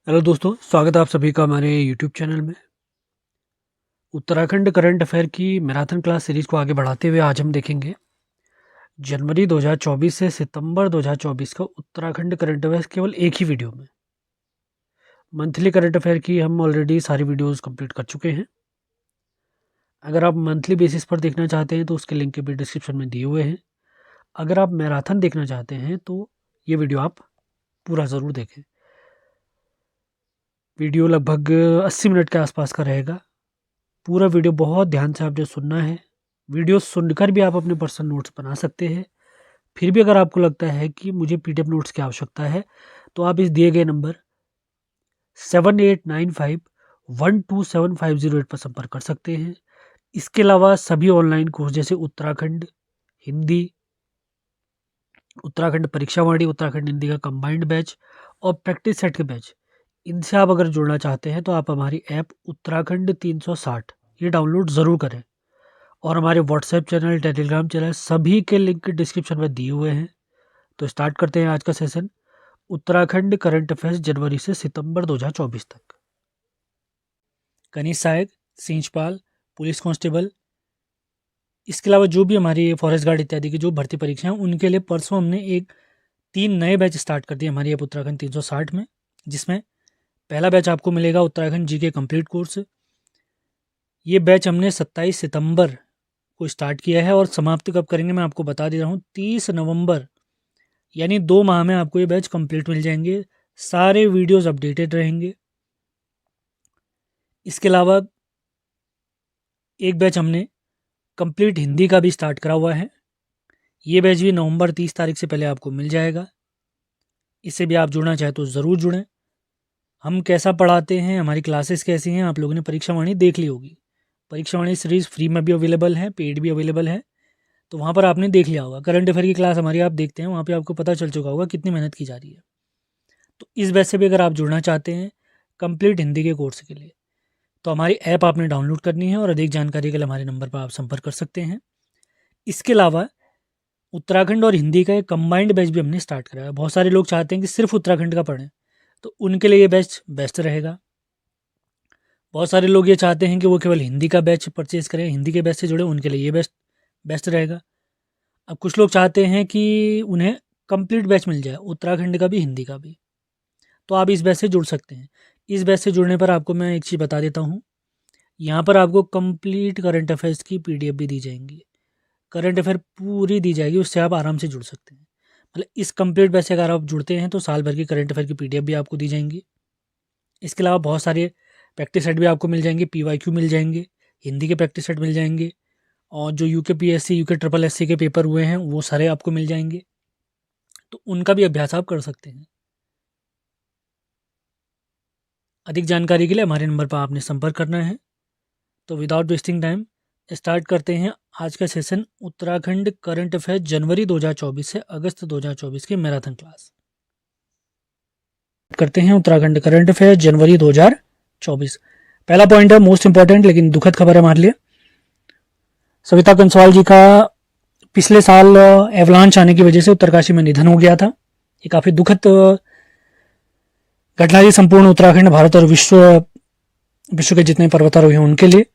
Hello दोस्तों, स्वागत है आप सभी का हमारे यूट्यूब चैनल में। उत्तराखंड करंट अफेयर की मैराथन क्लास सीरीज को आगे बढ़ाते हुए आज हम देखेंगे जनवरी 2024 से सितंबर 2024 का उत्तराखंड करंट अफेयर केवल एक ही वीडियो में। मंथली करंट अफेयर की हम ऑलरेडी सारी वीडियोस कंप्लीट कर चुके हैं। अगर आप मंथली बेसिस पर देखना चाहते हैं तो उसके लिंक भी डिस्क्रिप्शन में दिए हुए हैं। अगर आप मैराथन देखना चाहते हैं तो ये वीडियो आप पूरा ज़रूर देखें। वीडियो लगभग 80 मिनट के आसपास का रहेगा। पूरा वीडियो बहुत ध्यान से आपने सुनना है। वीडियो सुनकर भी आप अपने पर्सनल नोट्स बना सकते हैं। फिर भी अगर आपको लगता है कि मुझे पीडीएफ नोट्स की आवश्यकता है तो आप इस दिए गए नंबर 7895127508 पर संपर्क कर सकते हैं। इसके अलावा सभी ऑनलाइन कोर्स जैसे उत्तराखंड हिंदी, उत्तराखंड परीक्षावाणी, उत्तराखंड हिंदी का कंबाइंड बैच और प्रैक्टिस सेट के बैच, इनसे आप अगर जुड़ना चाहते हैं तो आप हमारी ऐप उत्तराखंड 360 ये डाउनलोड ज़रूर करें। और हमारे व्हाट्सएप चैनल, टेलीग्राम चैनल सभी के लिंक डिस्क्रिप्शन में दिए हुए हैं। तो स्टार्ट करते हैं आज का सेशन। उत्तराखंड करंट अफेयर्स जनवरी से सितंबर 2024 तक। कनीज सहायक, सींचपाल, पुलिस कांस्टेबल, इसके अलावा जो भी हमारी फॉरेस्ट गार्ड इत्यादि की जो भर्ती परीक्षाएं उनके लिए परसों हमने 3 नए बैच स्टार्ट कर दिए हमारी ऐप उत्तराखंड 360 में, जिसमें पहला बैच आपको मिलेगा उत्तराखंड जीके कंप्लीट कोर्स। ये बैच हमने 27 सितंबर को स्टार्ट किया है और समाप्त कब करेंगे मैं आपको बता दे रहा हूँ, 30 नवंबर, यानी 2 माह में आपको ये बैच कंप्लीट मिल जाएंगे। सारे वीडियोस अपडेटेड रहेंगे। इसके अलावा एक बैच हमने कंप्लीट हिंदी का भी स्टार्ट करा हुआ है। ये बैच भी नवंबर 30 तारीख से पहले आपको मिल जाएगा। इससे भी आप जुड़ना चाहे तो ज़रूर जुड़ें। हम कैसा पढ़ाते हैं, हमारी क्लासेस कैसी हैं, आप लोगों ने परीक्षावाणी देख ली होगी। परीक्षावाणी सीरीज़ फ्री में भी अवेलेबल है, पेड भी अवेलेबल है, तो वहाँ पर आपने देख लिया होगा। करंट अफेयर की क्लास हमारी आप देखते हैं, वहाँ पे आपको पता चल चुका होगा कितनी मेहनत की जा रही है। तो इस बैच से भी अगर आप जुड़ना चाहते हैं कंप्लीट हिंदी के कोर्स के लिए, तो हमारी ऐप आपने डाउनलोड करनी है और अधिक जानकारी के लिए हमारे नंबर पर आप संपर्क कर सकते हैं। इसके अलावा उत्तराखंड और हिंदी का एक कंबाइंड बैच भी हमने स्टार्ट करा है। बहुत सारे लोग चाहते हैं कि सिर्फ उत्तराखंड का पढ़ें, तो उनके लिए ये बैच बेस्ट रहेगा। बहुत सारे लोग ये चाहते हैं कि वो केवल हिंदी का बैच परचेज करें, हिंदी के बैच से जुड़े, उनके लिए ये बेस्ट रहेगा। अब कुछ लोग चाहते हैं कि उन्हें कंप्लीट बैच मिल जाए, उत्तराखंड का भी हिंदी का भी, तो आप इस बैच से जुड़ सकते हैं। इस बैच से जुड़ने पर आपको मैं एक चीज़ बता देता हूँ, यहाँ पर आपको कंप्लीट करंट अफेयर्स की पीडीएफ भी दी जाएंगी। करंट अफेयर पूरी दी जाएगी, उससे आप आराम से जुड़ सकते हैं। मतलब इस कंप्लीट बैच से अगर आप जुड़ते हैं तो साल भर की करंट अफेयर की पीडीएफ भी आपको दी जाएंगी। इसके अलावा बहुत सारे प्रैक्टिस सेट भी आपको मिल जाएंगे, पीवाईक्यू मिल जाएंगे, हिंदी के प्रैक्टिस सेट मिल जाएंगे, और जो UK PSC, UK triple SC के पेपर हुए हैं वो सारे आपको मिल जाएंगे, तो उनका भी अभ्यास आप कर सकते हैं। अधिक जानकारी के लिए हमारे नंबर पर आपने संपर्क करना है। तो विदाउट वेस्टिंग टाइम स्टार्ट करते हैं आज का सेशन, उत्तराखंड करंट अफेयर जनवरी 2024 से अगस्त 2024 की मैराथन क्लास करते हैं। उत्तराखंड करंट अफेयर जनवरी 2024। पहला पॉइंट है मोस्ट इंपॉर्टेंट लेकिन दुखद खबर है हमारे लिए। सविता कंसवाल जी का पिछले साल एवलांच आने की वजह से उत्तरकाशी में निधन हो गया था। ये काफ़ी दुखद घटना थी संपूर्ण उत्तराखंड, भारत और विश्व के जितने पर्वतारोही हैं उनके लिए।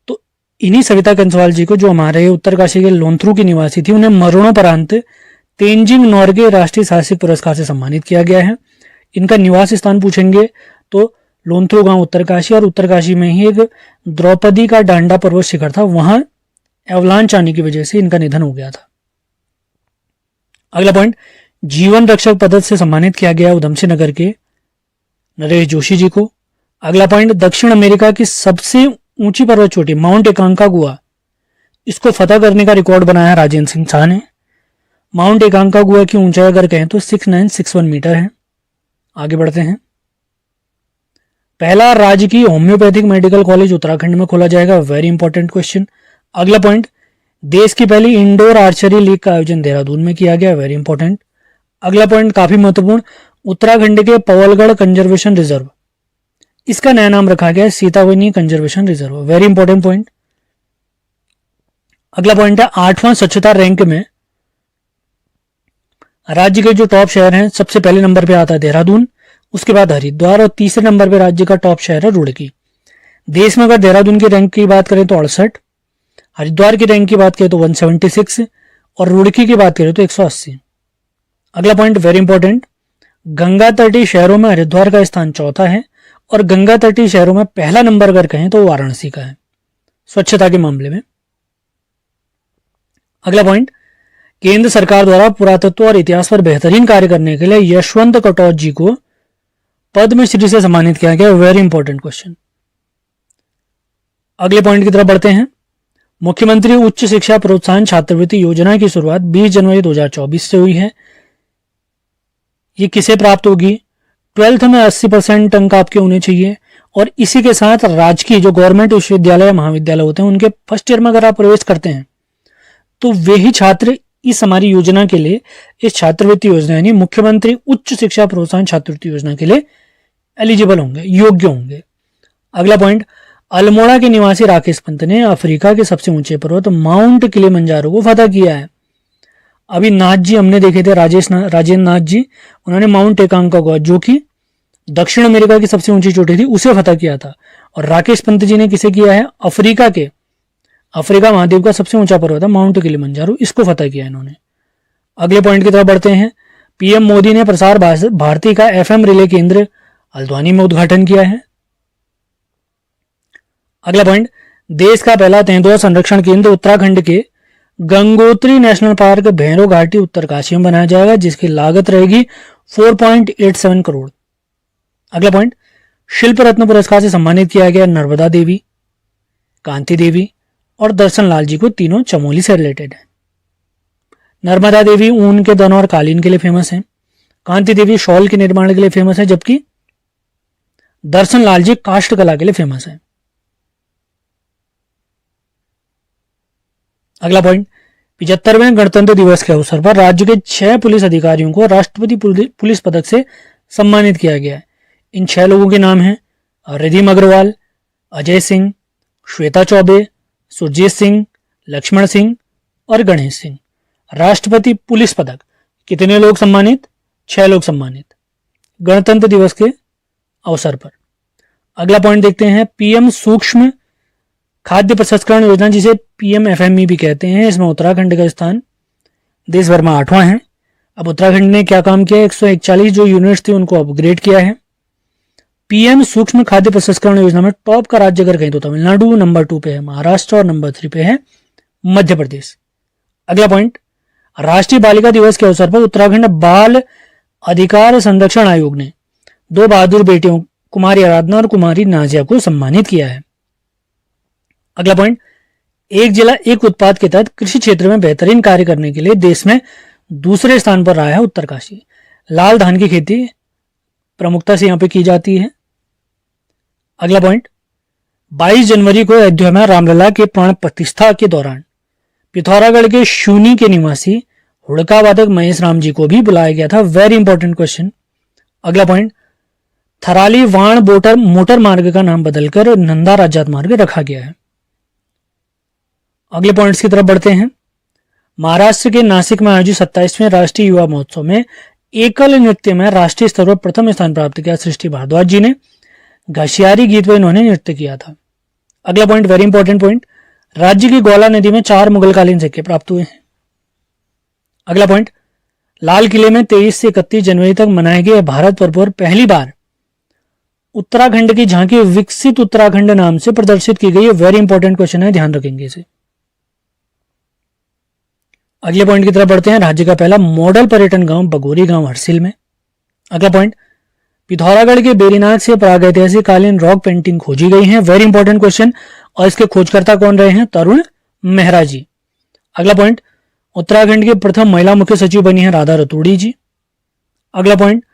तो इन्हीं सविता कंसवाल जी को, जो हमारे उत्तरकाशी के लोंथरू की निवासी थी, उन्हें मरणोपरांत तेंजिंग नॉर्गे राष्ट्रीय साहसिक पुरस्कार से सम्मानित किया गया है। इनका निवास स्थान पूछेंगे तो लोंथरू गांव उत्तरकाशी, और उत्तरकाशी में ही एक द्रौपदी का डांडा पर्वत शिखर था, वहां एवलांच आने की वजह से इनका निधन हो गया था। अगला पॉइंट, जीवन रक्षक पदक से सम्मानित किया गया उधमसिंह नगर के नरेश जोशी जी को। अगला पॉइंट, दक्षिण अमेरिका की सबसे ऊंची पर्वत चोटी माउंट एकांकागुआ, इसको फतह करने का रिकॉर्ड बनाया राजेंद्र सिंह शाह ने। माउंट एकांकागुआ की ऊंचाई अगर कहें तो 6961 मीटर है। आगे बढ़ते हैं। पहला राजकीय होम्योपैथिक मेडिकल कॉलेज उत्तराखंड में खोला जाएगा, वेरी इंपॉर्टेंट क्वेश्चन। अगला पॉइंट, देश की पहली इंडोर आर्चरी लीग का आयोजन देहरादून में किया गया, वेरी इंपॉर्टेंट। अगला पॉइंट काफी महत्वपूर्ण, उत्तराखंड के पवलगढ़ कंजर्वेशन रिजर्व, इसका नया नाम रखा गया है Sitavani conservation reserve, very important point. अगला पॉइंट है 8वां स्वच्छता रैंक में राज्य के जो टॉप शहर हैं, सबसे पहले नंबर पे आता है देहरादून, उसके बाद हरिद्वार और तीसरे नंबर पे राज्य का टॉप शहर है रुड़की। देश में अगर देहरादून की रैंक की बात करें तो 68, हरिद्वार की रैंक की बात करें तो 176 और रुड़की की बात करें तो 180। अगला पॉइंट वेरी इंपॉर्टेंट, गंगा तटीय शहरों में हरिद्वार का स्थान चौथा है और गंगा तटीय शहरों में पहला नंबर अगर कहें तो वाराणसी का है स्वच्छता के मामले में। अगला पॉइंट, केंद्र सरकार द्वारा पुरातत्व और इतिहास पर बेहतरीन कार्य करने के लिए यशवंत कटौच जी को पद्मश्री से सम्मानित किया गया। Very important question. अगले पॉइंट की तरफ बढ़ते हैं। मुख्यमंत्री उच्च शिक्षा प्रोत्साहन छात्रवृत्ति योजना की शुरुआत 20 जनवरी 2024 से हुई है। ये किसे प्राप्त होगी? 12th में 80% अंक आपके होने चाहिए और इसी के साथ राजकीय जो गवर्नमेंट विश्वविद्यालय या महाविद्यालय होते हैं उनके फर्स्ट ईयर में अगर आप प्रवेश करते हैं तो वे ही छात्र इस हमारी योजना के लिए, इस छात्रवृत्ति योजना यानी मुख्यमंत्री उच्च शिक्षा प्रोत्साहन छात्रवृत्ति योजना के लिए एलिजिबल होंगे, योग्य होंगे। अगला पॉइंट, अल्मोड़ा के निवासी राकेश पंत ने अफ्रीका के सबसे ऊंचे पर्वत माउंट किलिमंजारो को फतह किया है। अभी नाथ जी हमने देखे थे, राजेंद्र नाथ जी, उन्होंने माउंट एकांका जो कि दक्षिण अमेरिका की सबसे ऊंची चोटी थी उसे फतह किया था। और राकेश पंत जी ने किसे किया है? अफ्रीका महाद्वीप का सबसे ऊंचा पर्वत है माउंट किलिमंजारो, इसको फतह किया इन्होंने। अगले पॉइंट की तरफ बढ़ते हैं। पीएम मोदी ने प्रसार भारती का एफएम रिले केंद्र हल्द्वानी में उद्घाटन किया है। अगला पॉइंट, देश का पहला तेंदुआ संरक्षण केंद्र उत्तराखंड के गंगोत्री नेशनल पार्क भैरो घाटी उत्तरकाशी में बनाया जाएगा जिसकी लागत रहेगी 4.87 करोड़। अगला पॉइंट, शिल्प रत्न पुरस्कार से सम्मानित किया गया नर्मदा देवी, कांति देवी और दर्शन लाल जी को, तीनों चमोली से रिलेटेड है। नर्मदा देवी ऊन के दनों और कालीन के लिए फेमस है, कांति देवी शॉल के निर्माण के लिए फेमस है, जबकि दर्शन लाल जी काष्ठ कला के लिए फेमस है। अगला पॉइंट, 75वें गणतंत्र दिवस के अवसर पर राज्य के 6 पुलिस अधिकारियों को राष्ट्रपति पुलिस पदक से सम्मानित किया गया है। इन 6 लोगों के नाम हैं रिधिम अग्रवाल, अजय सिंह, श्वेता चौबे, सुरजीत सिंह, लक्ष्मण सिंह और गणेश सिंह। राष्ट्रपति पुलिस पदक कितने लोग सम्मानित? 6 लोग सम्मानित गणतंत्र दिवस के अवसर पर। अगला पॉइंट देखते हैं, पीएम सूक्ष्म खाद्य प्रसंस्करण योजना जिसे पीएमएफएमई भी कहते हैं, इसमें उत्तराखंड का स्थान देश भर में 8वां है। अब उत्तराखंड ने क्या काम किया? 141 जो यूनिट्स थी उनको अपग्रेड किया है। पीएम सूक्ष्म खाद्य प्रसंस्करण योजना में टॉप का राज्य अगर कहीं तो तमिलनाडु, नंबर 2 पे है महाराष्ट्र और नंबर 3 पे है मध्य प्रदेश। अगला पॉइंट, राष्ट्रीय बालिका दिवस के अवसर पर उत्तराखंड बाल अधिकार संरक्षण आयोग ने 2 बहादुर बेटियों कुमारी आराधना और कुमारी नाजिया को सम्मानित किया है। अगला पॉइंट, एक जिला एक उत्पाद के तहत कृषि क्षेत्र में बेहतरीन कार्य करने के लिए देश में दूसरे स्थान पर रहा है उत्तरकाशी। लाल धान की खेती प्रमुखता से यहां पे की जाती है। अगला पॉइंट, 22 जनवरी को अयोध्या में रामलला के प्राण प्रतिष्ठा के दौरान पिथौरागढ़ के शूनी के निवासी हुड़का वादक महेश राम जी को भी बुलाया गया था। Very important question. अगला पॉइंट, थराली वाण मोटर मार्ग का नाम बदलकर नंदा राजात मार्ग रखा गया है। अगले पॉइंट्स की तरफ बढ़ते हैं। महाराष्ट्र के नासिक में आयोजित 27वें राष्ट्रीय युवा महोत्सव में एकल नृत्य में राष्ट्रीय स्तर पर प्रथम स्थान प्राप्त किया सृष्टि भारद्वाज जी ने। घसियारी गीत पर इन्होंने नृत्य किया था। अगला पॉइंट, वेरी इंपॉर्टेंट पॉइंट, राज्य की ग्वाला नदी में 4 मुगलकालीन सिक्के प्राप्त हुए हैं। अगला पॉइंट, लाल किले में 23 से 31 जनवरी तक मनाए गए भारत पर्व पर पहली बार उत्तराखंड की झांकी विकसित उत्तराखंड नाम से प्रदर्शित की गई है। वेरी इंपॉर्टेंट क्वेश्चन है, ध्यान रखेंगे इसे। अगले पॉइंट की तरफ बढ़ते हैं। राज्य का पहला मॉडल पर्यटन गांव बगोरी गांव हरसिल में। अगला पॉइंट, पिथौरागढ़ के बेरीनाथ से प्रागैतिहासिक कालीन रॉक पेंटिंग खोजी गई है। वेरी इंपॉर्टेंट क्वेश्चन, और इसके खोजकर्ता कौन रहे हैं? तरुण मेहरा जी। अगला पॉइंट, उत्तराखंड की प्रथम महिला मुख्य सचिव बनी है राधा रतूड़ी जी। अगला पॉइंट,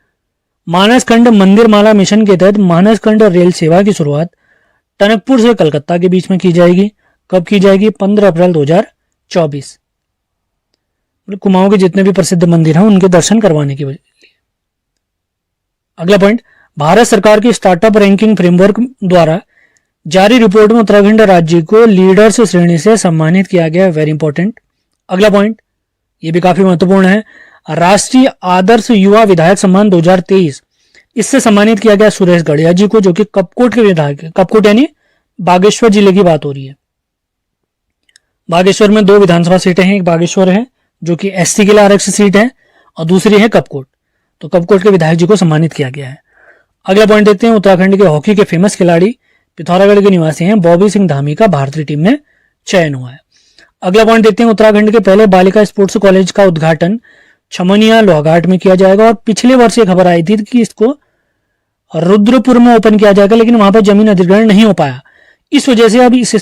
मानसखंड मंदिर माला मिशन के तहत मानसखंड रेल सेवा की शुरुआत टनकपुर से कलकत्ता के बीच में की जाएगी। कब की जाएगी? 15 अप्रैल 2024। कुमाऊं के जितने भी प्रसिद्ध मंदिर हैं उनके दर्शन करवाने के लिए। अगला पॉइंट, भारत सरकार की स्टार्टअप रैंकिंग फ्रेमवर्क द्वारा जारी रिपोर्ट में उत्तराखंड राज्य को लीडर्स श्रेणी से सम्मानित किया गया। Very important. अगला पॉइंट, ये भी काफी महत्वपूर्ण है, राष्ट्रीय आदर्श युवा विधायक सम्मान 2023 इससे सम्मानित किया गया सुरेश गढ़िया जी को, जो कि कपकोट के विधायक है। कपकोट यानी बागेश्वर जिले की बात हो रही है। बागेश्वर में 2 विधानसभा सीटें हैं, एक बागेश्वर है जो कि एससी के लिए आरक्षित सीट है और दूसरी है कपकोट। तो कपकोट के विधायक जी को सम्मानित किया गया है। अगला पॉइंट देखते हैं, उत्तराखंड के हॉकी के फेमस खिलाड़ी पिथौरागढ़ के निवासी हैं बॉबी सिंह धामी का भारतीय टीम में चयन हुआ है। अगला पॉइंट देखते हैं, उत्तराखंड के पहले बालिका स्पोर्ट्स कॉलेज का उद्घाटन छमनिया लोहाघाट में किया जाएगा। और पिछले वर्ष एक खबर आई थी कि इसको रुद्रपुर में ओपन किया जाएगा, लेकिन वहां पर जमीन अधिग्रहण नहीं हो पाया। इस वजह से अब इस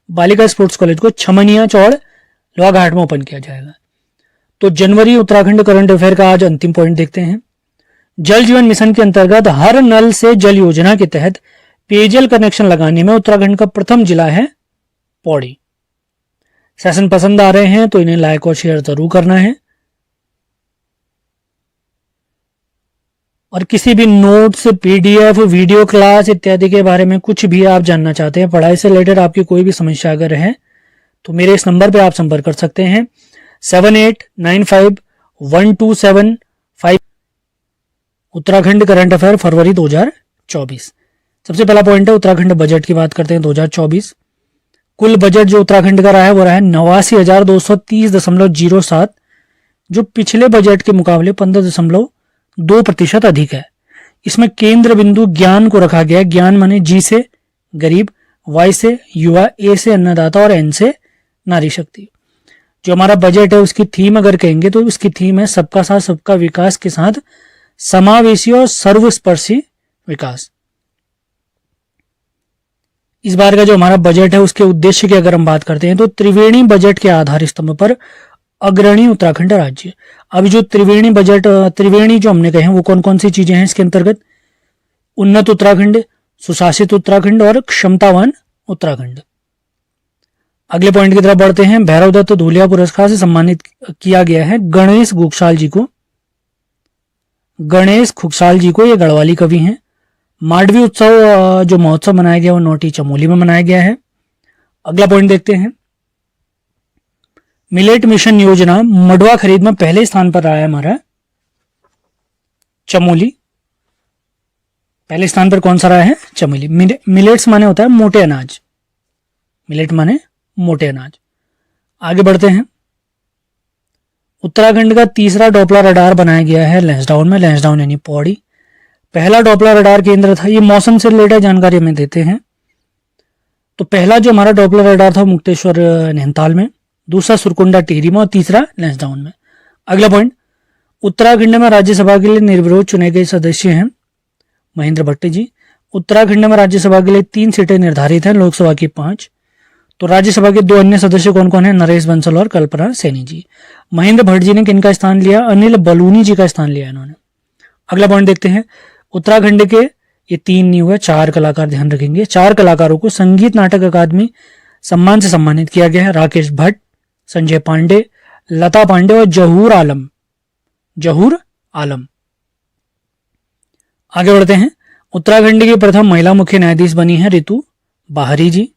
बालिका स्पोर्ट्स कॉलेज को छमनिया चौड़ लोहाघाट में ओपन किया जाएगा। तो जनवरी उत्तराखंड करंट अफेयर का आज अंतिम पॉइंट देखते हैं। जल जीवन मिशन के अंतर्गत हर नल से जल योजना के तहत पेयजल कनेक्शन लगाने में उत्तराखंड का प्रथम जिला है पौड़ी। सेशन पसंद आ रहे हैं तो इन्हें लाइक और शेयर जरूर करना है। और किसी भी नोट्स, पीडीएफ, वीडियो क्लास इत्यादि के बारे में कुछ भी आप जानना चाहते हैं, पढ़ाई से रिलेटेड आपकी कोई भी समस्या अगर है तो मेरे इस नंबर पे आप संपर्क कर सकते हैं 78951275। उत्तराखंड करंट अफेयर फरवरी 2024। सबसे पहला पॉइंट है, उत्तराखंड बजट की बात करते हैं 2024। कुल बजट जो उत्तराखंड का रहा है वो रहा है 89,230.07, जो पिछले बजट के मुकाबले 15.2% अधिक है। इसमें केंद्र बिंदु ज्ञान को रखा गया है। ज्ञान माने जी से गरीब, वाई से युवा, ए से अन्नदाता और एन से नारी शक्ति। जो हमारा बजट है उसकी थीम अगर कहेंगे तो उसकी थीम है सबका साथ सबका विकास के साथ समावेशी और सर्वस्पर्शी विकास। इस बार का जो हमारा बजट है उसके उद्देश्य की अगर हम बात करते हैं तो त्रिवेणी बजट के आधार स्तंभ पर अग्रणी उत्तराखंड राज्य। अभी जो त्रिवेणी जो हमने कहे हैं वो कौन कौन सी चीजें हैं इसके अंतर्गत? उन्नत उत्तराखंड, सुशासित उत्तराखंड और क्षमतावान उत्तराखंड। अगले पॉइंट की तरफ बढ़ते हैं। भैरव दत्त धूलिया पुरस्कार से सम्मानित किया गया है गणेश खुगसाल जी को। गणेश खुगसाल जी को ये गढ़वाली कवि हैं। मांडवी उत्सव जो महोत्सव मनाया गया वो नौटी चमोली में मनाया गया है। अगला पॉइंट देखते हैं। मिलेट मिशन योजना मडवा खरीद में पहले स्थान पर रहा है हमारा चमोली। पहले स्थान पर कौन सा रहा है? चमोली। मिलेट्स माने होता है मोटे अनाज, मिलेट माने मोटे अनाज। आगे बढ़ते हैं। उत्तराखंड का तीसरा डॉपलर रडार बनाया गया है लैंसडाउन में। लैंसडाउन यानी पौड़ी। पहला डॉपलर रडार केंद्र था, ये मौसम से रिलेटेड जानकारी हमें देते हैं। तो पहला जो हमारा डॉपलर रडार था मुक्तेश्वर नैनीताल में, दूसरा सुरकुंडा टिहरी में और तीसरा लैंसडाउन में। अगला पॉइंट, उत्तराखंड में राज्यसभा के लिए निर्विरोध चुने गए सदस्य हैं महेंद्र भट्ट जी। उत्तराखंड में राज्यसभा के लिए 3 सीटें निर्धारित हैं, लोकसभा की 5। तो राज्यसभा के 2 अन्य सदस्य कौन कौन है? नरेश बंसल और कल्पना सैनी जी। महेंद्र भट्ट जी ने किनका स्थान लिया? अनिल बलूनी जी का स्थान लिया इन्होंने। अगला पॉइंट देखते हैं। उत्तराखंड के ये 3 नहीं हुए, 4 कलाकार, ध्यान रखेंगे। 4 कलाकारों को संगीत नाटक अकादमी सम्मान से सम्मानित किया गया है। राकेश भट्ट, संजय पांडे, लता पांडे और जहूर आलम। आगे बढ़ते हैं। उत्तराखंड की प्रथम महिला मुख्य न्यायाधीश बनी है ऋतु बाहरी जी।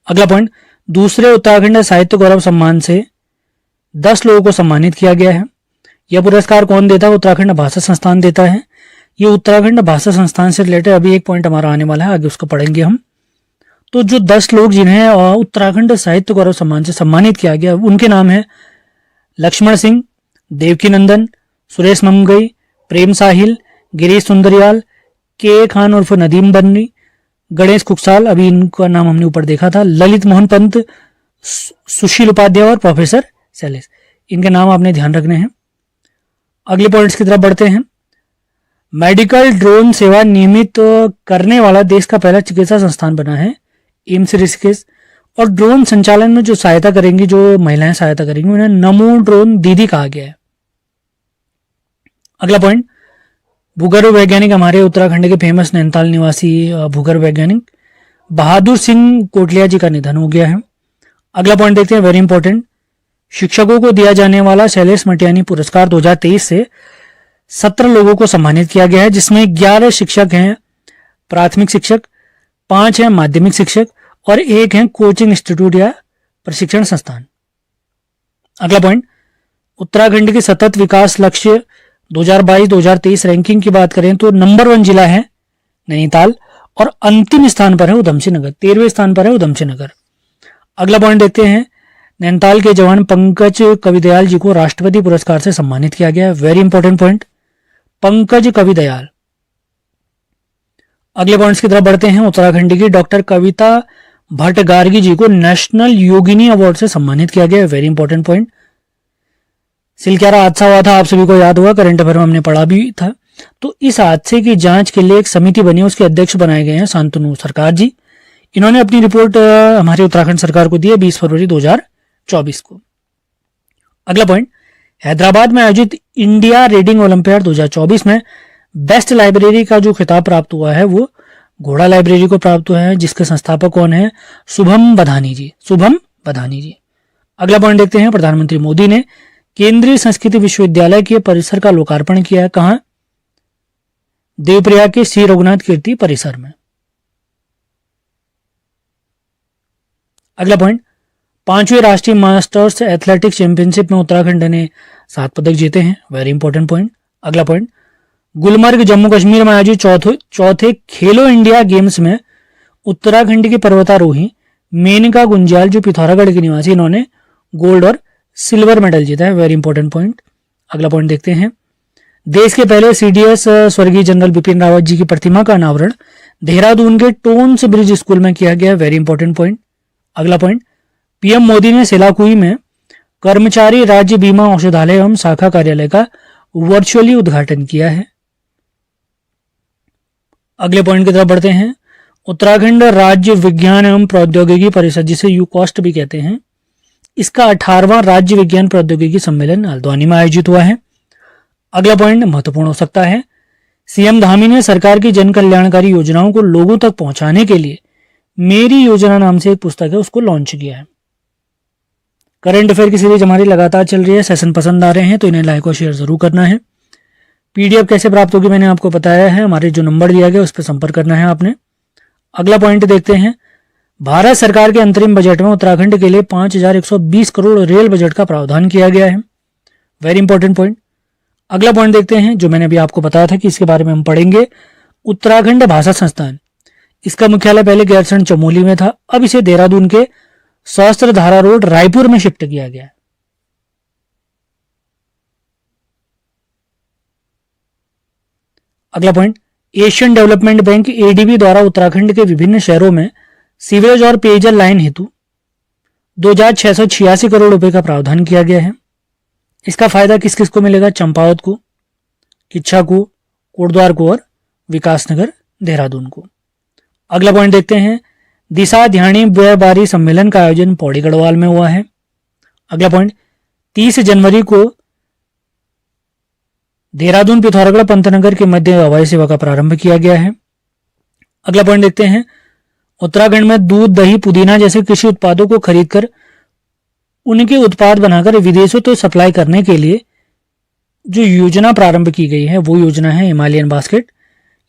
अगला पॉइंट, दूसरे उत्तराखंड साहित्य गौरव सम्मान से 10 लोगों को सम्मानित किया गया है। यह पुरस्कार कौन देता है? उत्तराखंड भाषा संस्थान देता है। ये उत्तराखंड भाषा संस्थान से रिलेटेड अभी एक पॉइंट हमारा आने वाला है, आगे उसको पढ़ेंगे हम। तो जो 10 लोग जिन्हें उत्तराखंड साहित्य गौरव सम्मान से सम्मानित किया गया उनके नाम है लक्ष्मण सिंह, देवकी नंदन, सुरेश ममगई, प्रेम साहिल, गिरीश सुंदरियाल, के खान उर्फ नदीम बन्नी, गणेश खुगसाल, अभी इनका नाम हमने ऊपर देखा था, ललित मोहन पंत, सुशील उपाध्याय और प्रोफेसर सैलेस। इनके नाम आपने ध्यान रखने हैं। अगले पॉइंट्स की तरफ बढ़ते हैं। मेडिकल ड्रोन सेवा नियमित करने वाला देश का पहला चिकित्सा संस्थान बना है एम्स ऋषिकेश। और ड्रोन संचालन में जो सहायता करेंगी, जो महिलाएं सहायता करेंगी, उन्हें नमो ड्रोन दीदी कहा गया है। अगला पॉइंट, भूगर्भ वैज्ञानिक हमारे उत्तराखंड के फेमस नैनीताल निवासी भूगर्भ वैज्ञानिक बहादुर सिंह कोटलिया जी का निधन हो गया है। अगला पॉइंट देखते हैं, वेरी इंपॉर्टेंट। शिक्षकों को दिया जाने वाला शैलेश मटियानी पुरस्कार 2023 से 17 लोगों को सम्मानित किया गया है, जिसमें 11 शिक्षक हैं प्राथमिक शिक्षक, 5 हैं माध्यमिक शिक्षक और 1 हैं कोचिंग इंस्टीट्यूट या प्रशिक्षण संस्थान। अगला पॉइंट, उत्तराखंड के सतत विकास लक्ष्य 2022-2023 रैंकिंग की बात करें तो नंबर 1 जिला है नैनीताल और अंतिम स्थान पर है उधमसिंह नगर, 13वें स्थान पर है उधमसिंह नगर। अगला पॉइंट देखते हैं, नैनीताल के जवान पंकज कविदयाल जी को राष्ट्रपति पुरस्कार से सम्मानित किया गया है। Very important point, Pankaj Kavidayal. अगले पॉइंट्स की तरफ बढ़ते हैं, उत्तराखंड की डॉक्टर कविता भट्ट गार्गी जी को नेशनल योगिनी अवार्ड से सम्मानित किया गया है। Very important point. सिलक्यारा हादसा हुआ था, आप सभी को याद होगा, करंट अफेयर में हमने पढ़ा भी था। तो इस हादसे की जांच के लिए एक समिति बनी, उसके अध्यक्ष बनाए गए हैं शांतनु सरकार जी। इन्होंने अपनी रिपोर्ट हमारे उत्तराखंड सरकार को दी है 20 फरवरी 2024 को। अगला पॉइंट, हैदराबाद में आयोजित इंडिया रीडिंग ओलंपियाड 2024 में बेस्ट लाइब्रेरी का जो खिताब प्राप्त हुआ है वो घोड़ा लाइब्रेरी को प्राप्त हुआ है, जिसके संस्थापक कौन है? शुभम बधानी जी। शुभम बधानी जी। अगला पॉइंट देखते हैं, प्रधानमंत्री मोदी ने केंद्रीय संस्कृति विश्वविद्यालय के परिसर का लोकार्पण किया है। कहां? देवप्रयाग के श्री रघुनाथ कीर्ति परिसर में। अगला पॉइंट, 5वीं राष्ट्रीय मास्टर्स एथलेटिक्स चैंपियनशिप में उत्तराखंड ने 7 पदक जीते हैं। Very important point. अगला पॉइंट, गुलमर्ग जम्मू कश्मीर में आयोजित चौथे खेलो इंडिया गेम्स में उत्तराखंड की पर्वतारोही मेनका गुंजाल जो पिथौरागढ़ के निवासी, इन्होंने गोल्ड और सिल्वर मेडल जीता है। Very important point. अगला पॉइंट देखते हैं, देश के पहले सीडीएस स्वर्गीय जनरल बिपिन रावत जी की प्रतिमा का अनावरण देहरादून के टोन्स ब्रिज स्कूल में किया गया। Very important point. अगला पॉइंट, पीएम मोदी ने सेलाकुई में कर्मचारी राज्य बीमा औषधालय एवं शाखा कार्यालय का वर्चुअली उद्घाटन किया है। अगले पॉइंट की तरफ बढ़ते हैं, उत्तराखंड राज्य विज्ञान एवं प्रौद्योगिकी परिषद, जिसे यूकॉस्ट भी कहते हैं, इसका 18वां राज्य विज्ञान प्रौद्योगिकी सम्मेलन हल्द्वानी में आयोजित हुआ है। अगला पॉइंट महत्वपूर्ण हो सकता है, सीएम धामी ने सरकार की जन कल्याणकारी योजनाओं को लोगों तक पहुंचाने के लिए मेरी योजना नाम से एक पुस्तक है, उसको लॉन्च किया है। करंट अफेयर की सीरीज हमारी लगातार चल रही है। सेशन पसंद आ रहे हैं तो इन्हें लाइक और शेयर जरूर करना है। पीडीएफ कैसे प्राप्त होगी मैंने आपको बताया है, हमारे जो नंबर दिया गया उस पर संपर्क करना है आपने। अगला पॉइंट देखते हैं, भारत सरकार के अंतरिम बजट में उत्तराखंड के लिए 5120 करोड़ रेल बजट का प्रावधान किया गया है। Very important point. अगला पॉइंट देखते हैं, जो मैंने अभी आपको बताया था कि इसके बारे में हम पढ़ेंगे, उत्तराखंड भाषा संस्थान, इसका मुख्यालय पहले गैरसैंण चमोली में था, अब इसे देहरादून के सहस्त्रधारा रोड रायपुर में शिफ्ट किया गया है। अगला point, Asian development bank ADB द्वारा उत्तराखंड के विभिन्न शहरों में सीवरेज और पेयजल लाइन हेतु 2686 करोड़ रुपए का प्रावधान किया गया है। इसका फायदा किस किस को मिलेगा? चंपावत को, किच्छा को, कोटद्वार को और विकासनगर देहरादून को। अगला पॉइंट देखते हैं, दिशा ध्यानी व्यापारी सम्मेलन का आयोजन पौड़ी गढ़वाल में हुआ है। अगला पॉइंट, 30 जनवरी को देहरादून पिथौरागढ़ पंतनगर के मध्य हवाई सेवा का प्रारंभ किया गया है। अगला पॉइंट देखते हैं, उत्तराखंड में दूध, दही, पुदीना जैसे कृषि उत्पादों को खरीदकर उनके उत्पाद बनाकर विदेशों तो सप्लाई करने के लिए जो योजना प्रारंभ की गई है वो योजना है हिमालयन बास्केट।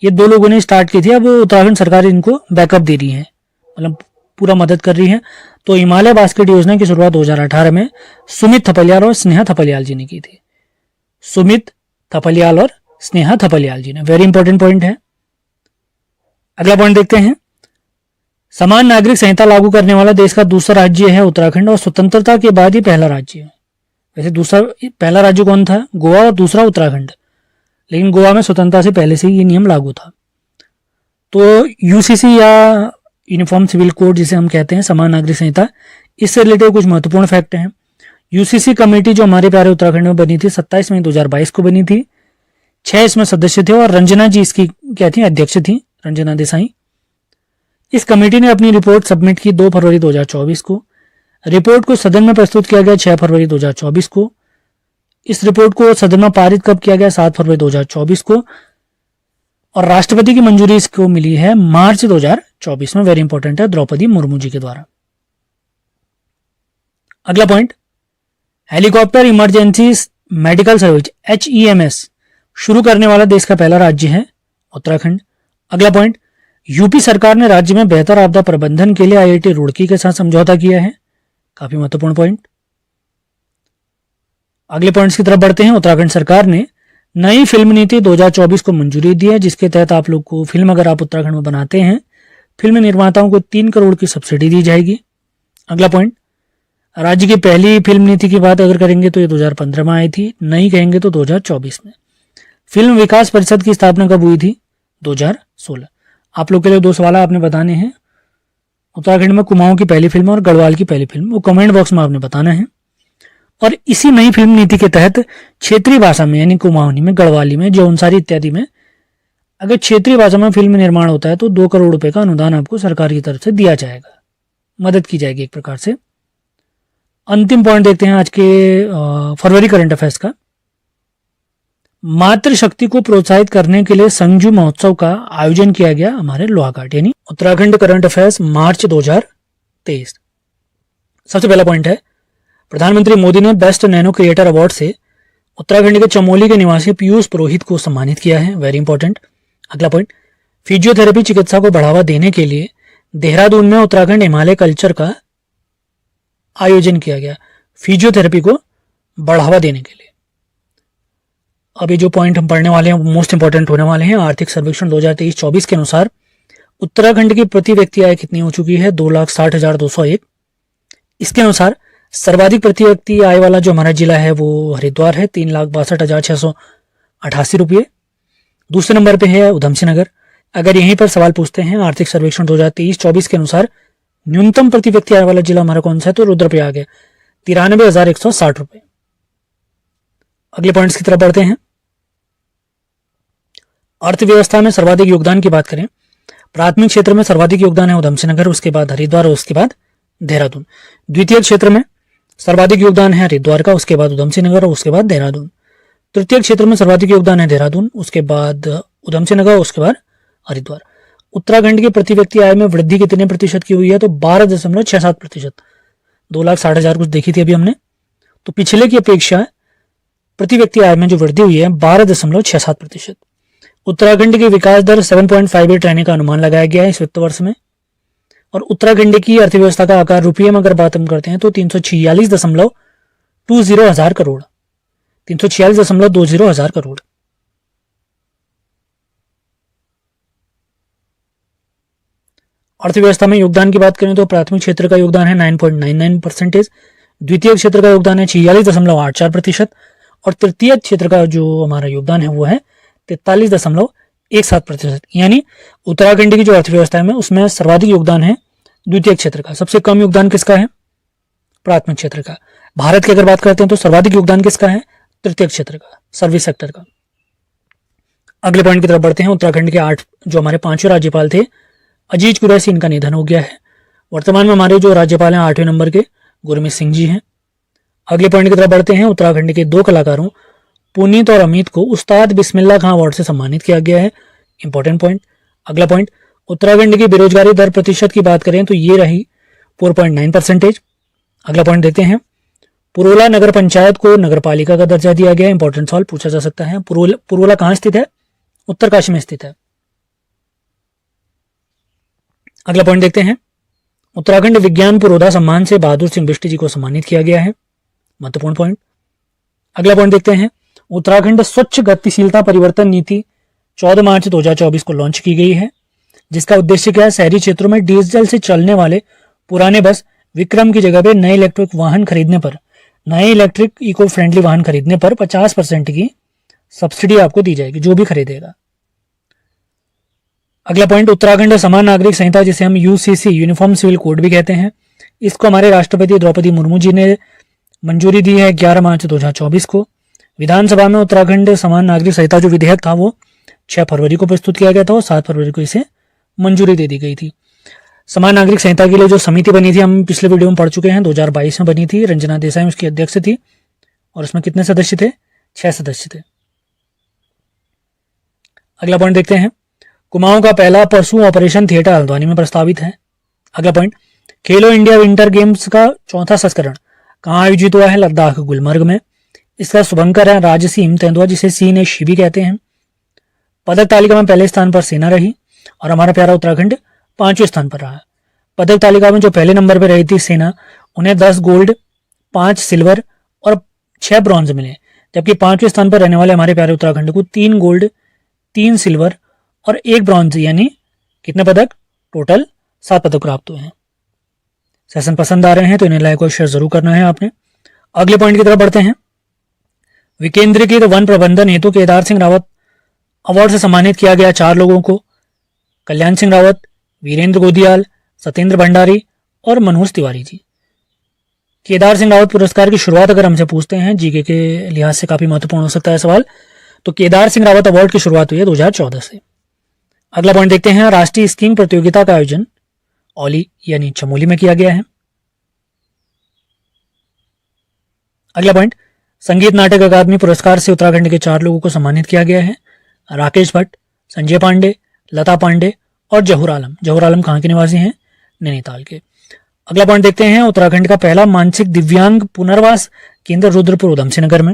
ये 2 लोगों ने स्टार्ट की थी, अब उत्तराखंड सरकार इनको बैकअप दे रही है, मतलब पूरा मदद कर रही है। तो हिमालय बास्केट योजना की शुरुआत 2018 में सुमित थपलियाल और स्नेहा थपलियाल जी ने की थी। सुमित थपलियाल और स्नेहा थपलियाल जी ने। वेरी इंपॉर्टेंट पॉइंट है। अगला पॉइंट देखते हैं, समान नागरिक संहिता लागू करने वाला देश का दूसरा राज्य है उत्तराखंड और स्वतंत्रता के बाद ही पहला राज्य है। वैसे पहला राज्य कौन था? गोवा और दूसरा उत्तराखंड, लेकिन गोवा में स्वतंत्रता से पहले से ही ये नियम लागू था। तो यूसीसी या यूनिफॉर्म सिविल कोड जिसे हम कहते हैं, समान नागरिक संहिता, इससे रिलेटेड कुछ महत्वपूर्ण फैक्ट हैं। यूसीसी कमेटी जो हमारे प्यारे उत्तराखंड में बनी थी 27 मई 2022 को बनी थी। 6 इसमें सदस्य थे और रंजना जी इसकी क्या थी? अध्यक्ष थी, रंजना देसाई। इस कमेटी ने अपनी रिपोर्ट सबमिट की 2 फरवरी 2024 को। रिपोर्ट को सदन में प्रस्तुत किया गया 6 फरवरी 2024 को। इस रिपोर्ट को सदन में पारित कब किया गया? 7 फरवरी 2024 को। और राष्ट्रपति की मंजूरी इसको मिली है मार्च 2024 में। वेरी इंपॉर्टेंट है, द्रौपदी मुर्मू जी के द्वारा। अगला point, helicopter emergency medical service HEMS शुरू करने वाला देश का पहला राज्य है उत्तराखंड। अगला पॉइंट, यूपी सरकार ने राज्य में बेहतर आपदा प्रबंधन के लिए IIT रुड़की के साथ समझौता किया है। काफी महत्वपूर्ण पॉइंट। अगले पॉइंट्स की तरफ बढ़ते हैं। उत्तराखंड सरकार ने नई फिल्म नीति 2024 को मंजूरी दी है, जिसके तहत आप लोग को फिल्म अगर आप उत्तराखंड में बनाते हैं, फिल्म निर्माताओं को 3 करोड़ की सब्सिडी दी जाएगी। अगला पॉइंट, राज्य की पहली फिल्म नीति की बात अगर करेंगे तो ये 2015 में आई थी, नई कहेंगे तो 2024 में। फिल्म विकास परिषद की स्थापना कब हुई थी? 2016। आप लोग के लिए 2 सवाल आपने बताने हैं। उत्तराखंड में कुमाऊं की पहली फिल्म और गढ़वाल की पहली फिल्म, वो कमेंट बॉक्स में आपने बताना है। और इसी नई फिल्म नीति के तहत क्षेत्रीय भाषा में यानी कुमाऊनी में, गढ़वाली में, जौनसारी इत्यादि में अगर क्षेत्रीय भाषा में फिल्म निर्माण होता है तो 2 करोड़ रुपए का अनुदान आपको सरकार की तरफ से दिया जाएगा, मदद की जाएगी एक प्रकार से। अंतिम पॉइंट देखते हैं आज के फरवरी करंट अफेयर्स का। मातृशक्ति को प्रोत्साहित करने के लिए संजू महोत्सव का आयोजन किया गया हमारे लोहाघाट, यानी उत्तराखंड करंट अफेयर्स मार्च 2023। सबसे पहला पॉइंट है, प्रधानमंत्री मोदी ने बेस्ट नैनो क्रिएटर अवार्ड से उत्तराखंड के चमोली के निवासी पीयूष पुरोहित को सम्मानित किया है, वेरी इंपॉर्टेंट। अगला पॉइंट, फिजियोथेरेपी चिकित्सा को बढ़ावा देने के लिए देहरादून में उत्तराखंड हिमालय कल्चर का आयोजन किया गया, फिजियोथेरेपी को बढ़ावा देने के लिए। अभी जो पॉइंट हम पढ़ने वाले हैं वो मोस्ट इंपॉर्टेंट होने वाले हैं। आर्थिक सर्वेक्षण 2023-24 के अनुसार उत्तराखंड की प्रति व्यक्ति आय कितनी हो चुकी है? 2,60,201। इसके अनुसार सर्वाधिक प्रति व्यक्ति आय वाला जो हमारा जिला है वो हरिद्वार है, 3,62,688 रुपये। दूसरे नंबर पे है उधमसिंह नगर। अगर यहीं पर सवाल पूछते हैं, आर्थिक सर्वेक्षण 2023-24 के अनुसार न्यूनतम प्रति व्यक्ति आय वाला जिला हमारा कौन सा है? तो रुद्रप्रयाग है, 93,160 रुपये। अगले पॉइंट्स की तरफ बढ़ते हैं। अर्थव्यवस्था में सर्वाधिक योगदान की बात करें, प्राथमिक क्षेत्र में सर्वाधिक योगदान है उधमसिंह नगर, उसके बाद हरिद्वार और उसके बाद देहरादून। द्वितीय क्षेत्र में सर्वाधिक योगदान है हरिद्वार का, उसके बाद उधमसिंह नगर और उसके बाद देहरादून। तृतीय क्षेत्र में सर्वाधिक योगदान है देहरादून, उसके बाद उधमसिंह नगर, उसके बाद हरिद्वार। उत्तराखंड की प्रति व्यक्ति आय में वृद्धि कितने प्रतिशत की हुई है? तो 12.67%। 2,60,000 कुछ देखी थी अभी हमने, तो पिछले की अपेक्षा प्रति व्यक्ति आय में जो वृद्धि हुई है 12.67%। उत्तराखंड की विकास दर 7.58 रहने का अनुमान लगाया गया है इस वित्त वर्ष में। और उत्तराखंड की अर्थव्यवस्था का आकार रुपये में अगर बात हम करते हैं तो 346.20 हजार करोड़, 346.20 हजार करोड़। अर्थव्यवस्था में योगदान की बात करें तो प्राथमिक क्षेत्र का योगदान है 9.99%, द्वितीय क्षेत्र का योगदान है 46.84% और तृतीय क्षेत्र का जो हमारा योगदान है वो है 43.17%। यानी उत्तराखंड की जो अर्थव्यवस्था है उसमें सर्वाधिक योगदान है द्वितीय क्षेत्र का, सबसे कम योगदान किसका है? प्राथमिक क्षेत्र का। भारत की अगर बात करते हैं तो सर्वाधिक योगदान किसका है? तृतीय क्षेत्र का, सर्विस सेक्टर का। अगले पॉइंट की तरफ बढ़ते हैं। उत्तराखंड के 8 जो हमारे 5वें राज्यपाल थे, अजीज कुरैशी, इनका निधन हो गया है। वर्तमान में हमारे जो राज्यपाल हैं 8वें नंबर के गुरमीत सिंह जी हैं। अगले पॉइंट की तरफ बढ़ते हैं। उत्तराखंड के 2 कलाकारों पुनीत और अमित को उस्ताद बिस्मिल्लाह खां अवार्ड से सम्मानित किया गया है, इंपॉर्टेंट पॉइंट। अगला पॉइंट, उत्तराखंड की बेरोजगारी दर प्रतिशत की बात करें तो ये रही 4.9%। अगला पॉइंट देते हैं। पुरोला नगर पंचायत को नगर पालिका का दर्जा दिया गया, इंपॉर्टेंट सवाल पूछा जा सकता है। पुरोला कहाँ स्थित है? उत्तरकाशी में स्थित है। अगला पॉइंट देखते हैं। उत्तराखंड विज्ञान पुरोधा सम्मान से बहादुर सिंह बिष्ट जी को सम्मानित किया गया है, महत्वपूर्ण पॉइंट। अगला पॉइंट देखते हैं। उत्तराखंड स्वच्छ गतिशीलता परिवर्तन नीति 14 मार्च 2024 को लॉन्च की गई है, जिसका उद्देश्य क्या है? शहरी क्षेत्रों में डीजल से चलने वाले पुराने बस विक्रम की जगह पे नए इलेक्ट्रिक वाहन खरीदने पर, नए इलेक्ट्रिक इको फ्रेंडली वाहन खरीदने पर 50% की सब्सिडी आपको दी जाएगी, जो भी खरीदेगा। अगला पॉइंट, उत्तराखंड समान नागरिक संहिता, जिसे हम यूसीसी यूनिफॉर्म सिविल कोड भी कहते हैं, इसको हमारे राष्ट्रपति द्रौपदी मुर्मू जी ने मंजूरी दी है 11 मार्च 2024 को। विधानसभा में उत्तराखंड समान नागरिक संहिता जो विधेयक था वो 6 फरवरी को प्रस्तुत किया गया था और 7 फरवरी को इसे मंजूरी दे दी गई थी। समान नागरिक संहिता के लिए जो समिति बनी थी हम पिछले वीडियो में पढ़ चुके हैं, 2022 में बनी थी। रंजना देसाई उसकी अध्यक्ष थी और उसमें कितने सदस्य थे? 6 सदस्य थे। अगला पॉइंट देखते हैं। कुमाऊं का पहला पशु ऑपरेशन थिएटर हल्द्वानी में प्रस्तावित है। अगला पॉइंट, खेलो इंडिया विंटर गेम्स का 4था संस्करण कहाँ आयोजित हुआ है? लद्दाख, गुलमर्ग में। इसका शुभंकर है राजसी तेंदुआ, जिसे सी ने शिबी कहते हैं। पदक तालिका में पहले स्थान पर सेना रही और हमारा प्यारा उत्तराखंड 5वें स्थान पर रहा। पदक तालिका में जो पहले नंबर पर रही थी सेना, उन्हें 10 गोल्ड, 5 सिल्वर और 6 ब्रॉन्ज मिले, जबकि 5वें स्थान पर रहने वाले हमारे प्यारे उत्तराखंड को 3 गोल्ड, 3 सिल्वर और 1 ब्रॉन्ज, यानी कितने पदक, टोटल 7 पदक प्राप्त हुए हैं। सेशन पसंद आ रहे हैं तो इन्हें लाइक और शेयर जरूर करना है आपने। अगले पॉइंट की तरफ बढ़ते हैं। विकेंद्रीकृत वन प्रबंधन हेतु केदार सिंह रावत अवार्ड से सम्मानित किया गया 4 लोगों को, कल्याण सिंह रावत, वीरेंद्र गोदियाल, सत्येंद्र भंडारी और मनोज तिवारी जी। केदार सिंह रावत पुरस्कार की शुरुआत अगर हमसे पूछते हैं, जीके के लिहाज से काफी महत्वपूर्ण हो सकता है सवाल, तो केदार सिंह रावत अवार्ड की शुरुआत हुई है 2014 से। अगला पॉइंट देखते हैं। राष्ट्रीय स्कीइंग प्रतियोगिता का आयोजन औली यानी चमोली में किया गया है। अगला पॉइंट, संगीत नाटक अकादमी पुरस्कार से उत्तराखंड के 4 लोगों को सम्मानित किया गया है। राकेश भट्ट, संजय पांडे, लता पांडे और जहूर आलम। जहूर आलम कहाँ के निवासी हैं, नैनीताल के। अगला पॉइंट देखते हैं। उत्तराखंड का पहला मानसिक दिव्यांग पुनर्वास केंद्र रुद्रपुर उधमसिंह नगर में।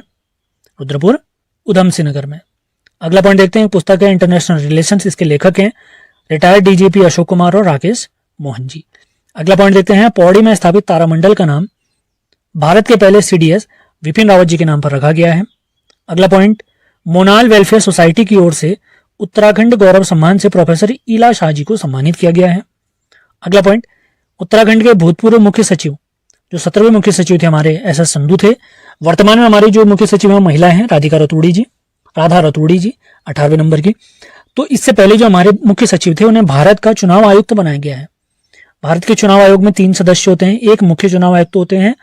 रुद्रपुर उधमसिंह नगर में। अगला पॉइंट देखते हैं। पुस्तक है इंटरनेशनल रिलेशंस, इसके लेखक हैं रिटायर्ड डीजीपी अशोक कुमार और राकेश मोहन जी। अगला पॉइंट देखते हैं। पौड़ी में स्थापित तारामंडल का नाम भारत के पहले सीडीएस विपिन रावत जी के नाम पर रखा गया है। अगला पॉइंट, मोनाल वेलफेयर सोसाइटी की ओर से उत्तराखंड गौरव सम्मान से प्रोफेसर ईला शाह जी को सम्मानित किया गया है। अगला पॉइंट, उत्तराखंड के भूतपूर्व मुख्य सचिव, जो 17वें मुख्य सचिव थे हमारे SS संधू थे, वर्तमान में हमारी जो मुख्य सचिव है महिला हैं राधा रतूड़ी जी 18वें नंबर की। तो इससे पहले जो हमारे मुख्य सचिव थे उन्हें भारत का चुनाव आयुक्त बनाया गया है। भारत के चुनाव आयोग में 3 सदस्य होते हैं, एक मुख्य चुनाव आयुक्त होते हैं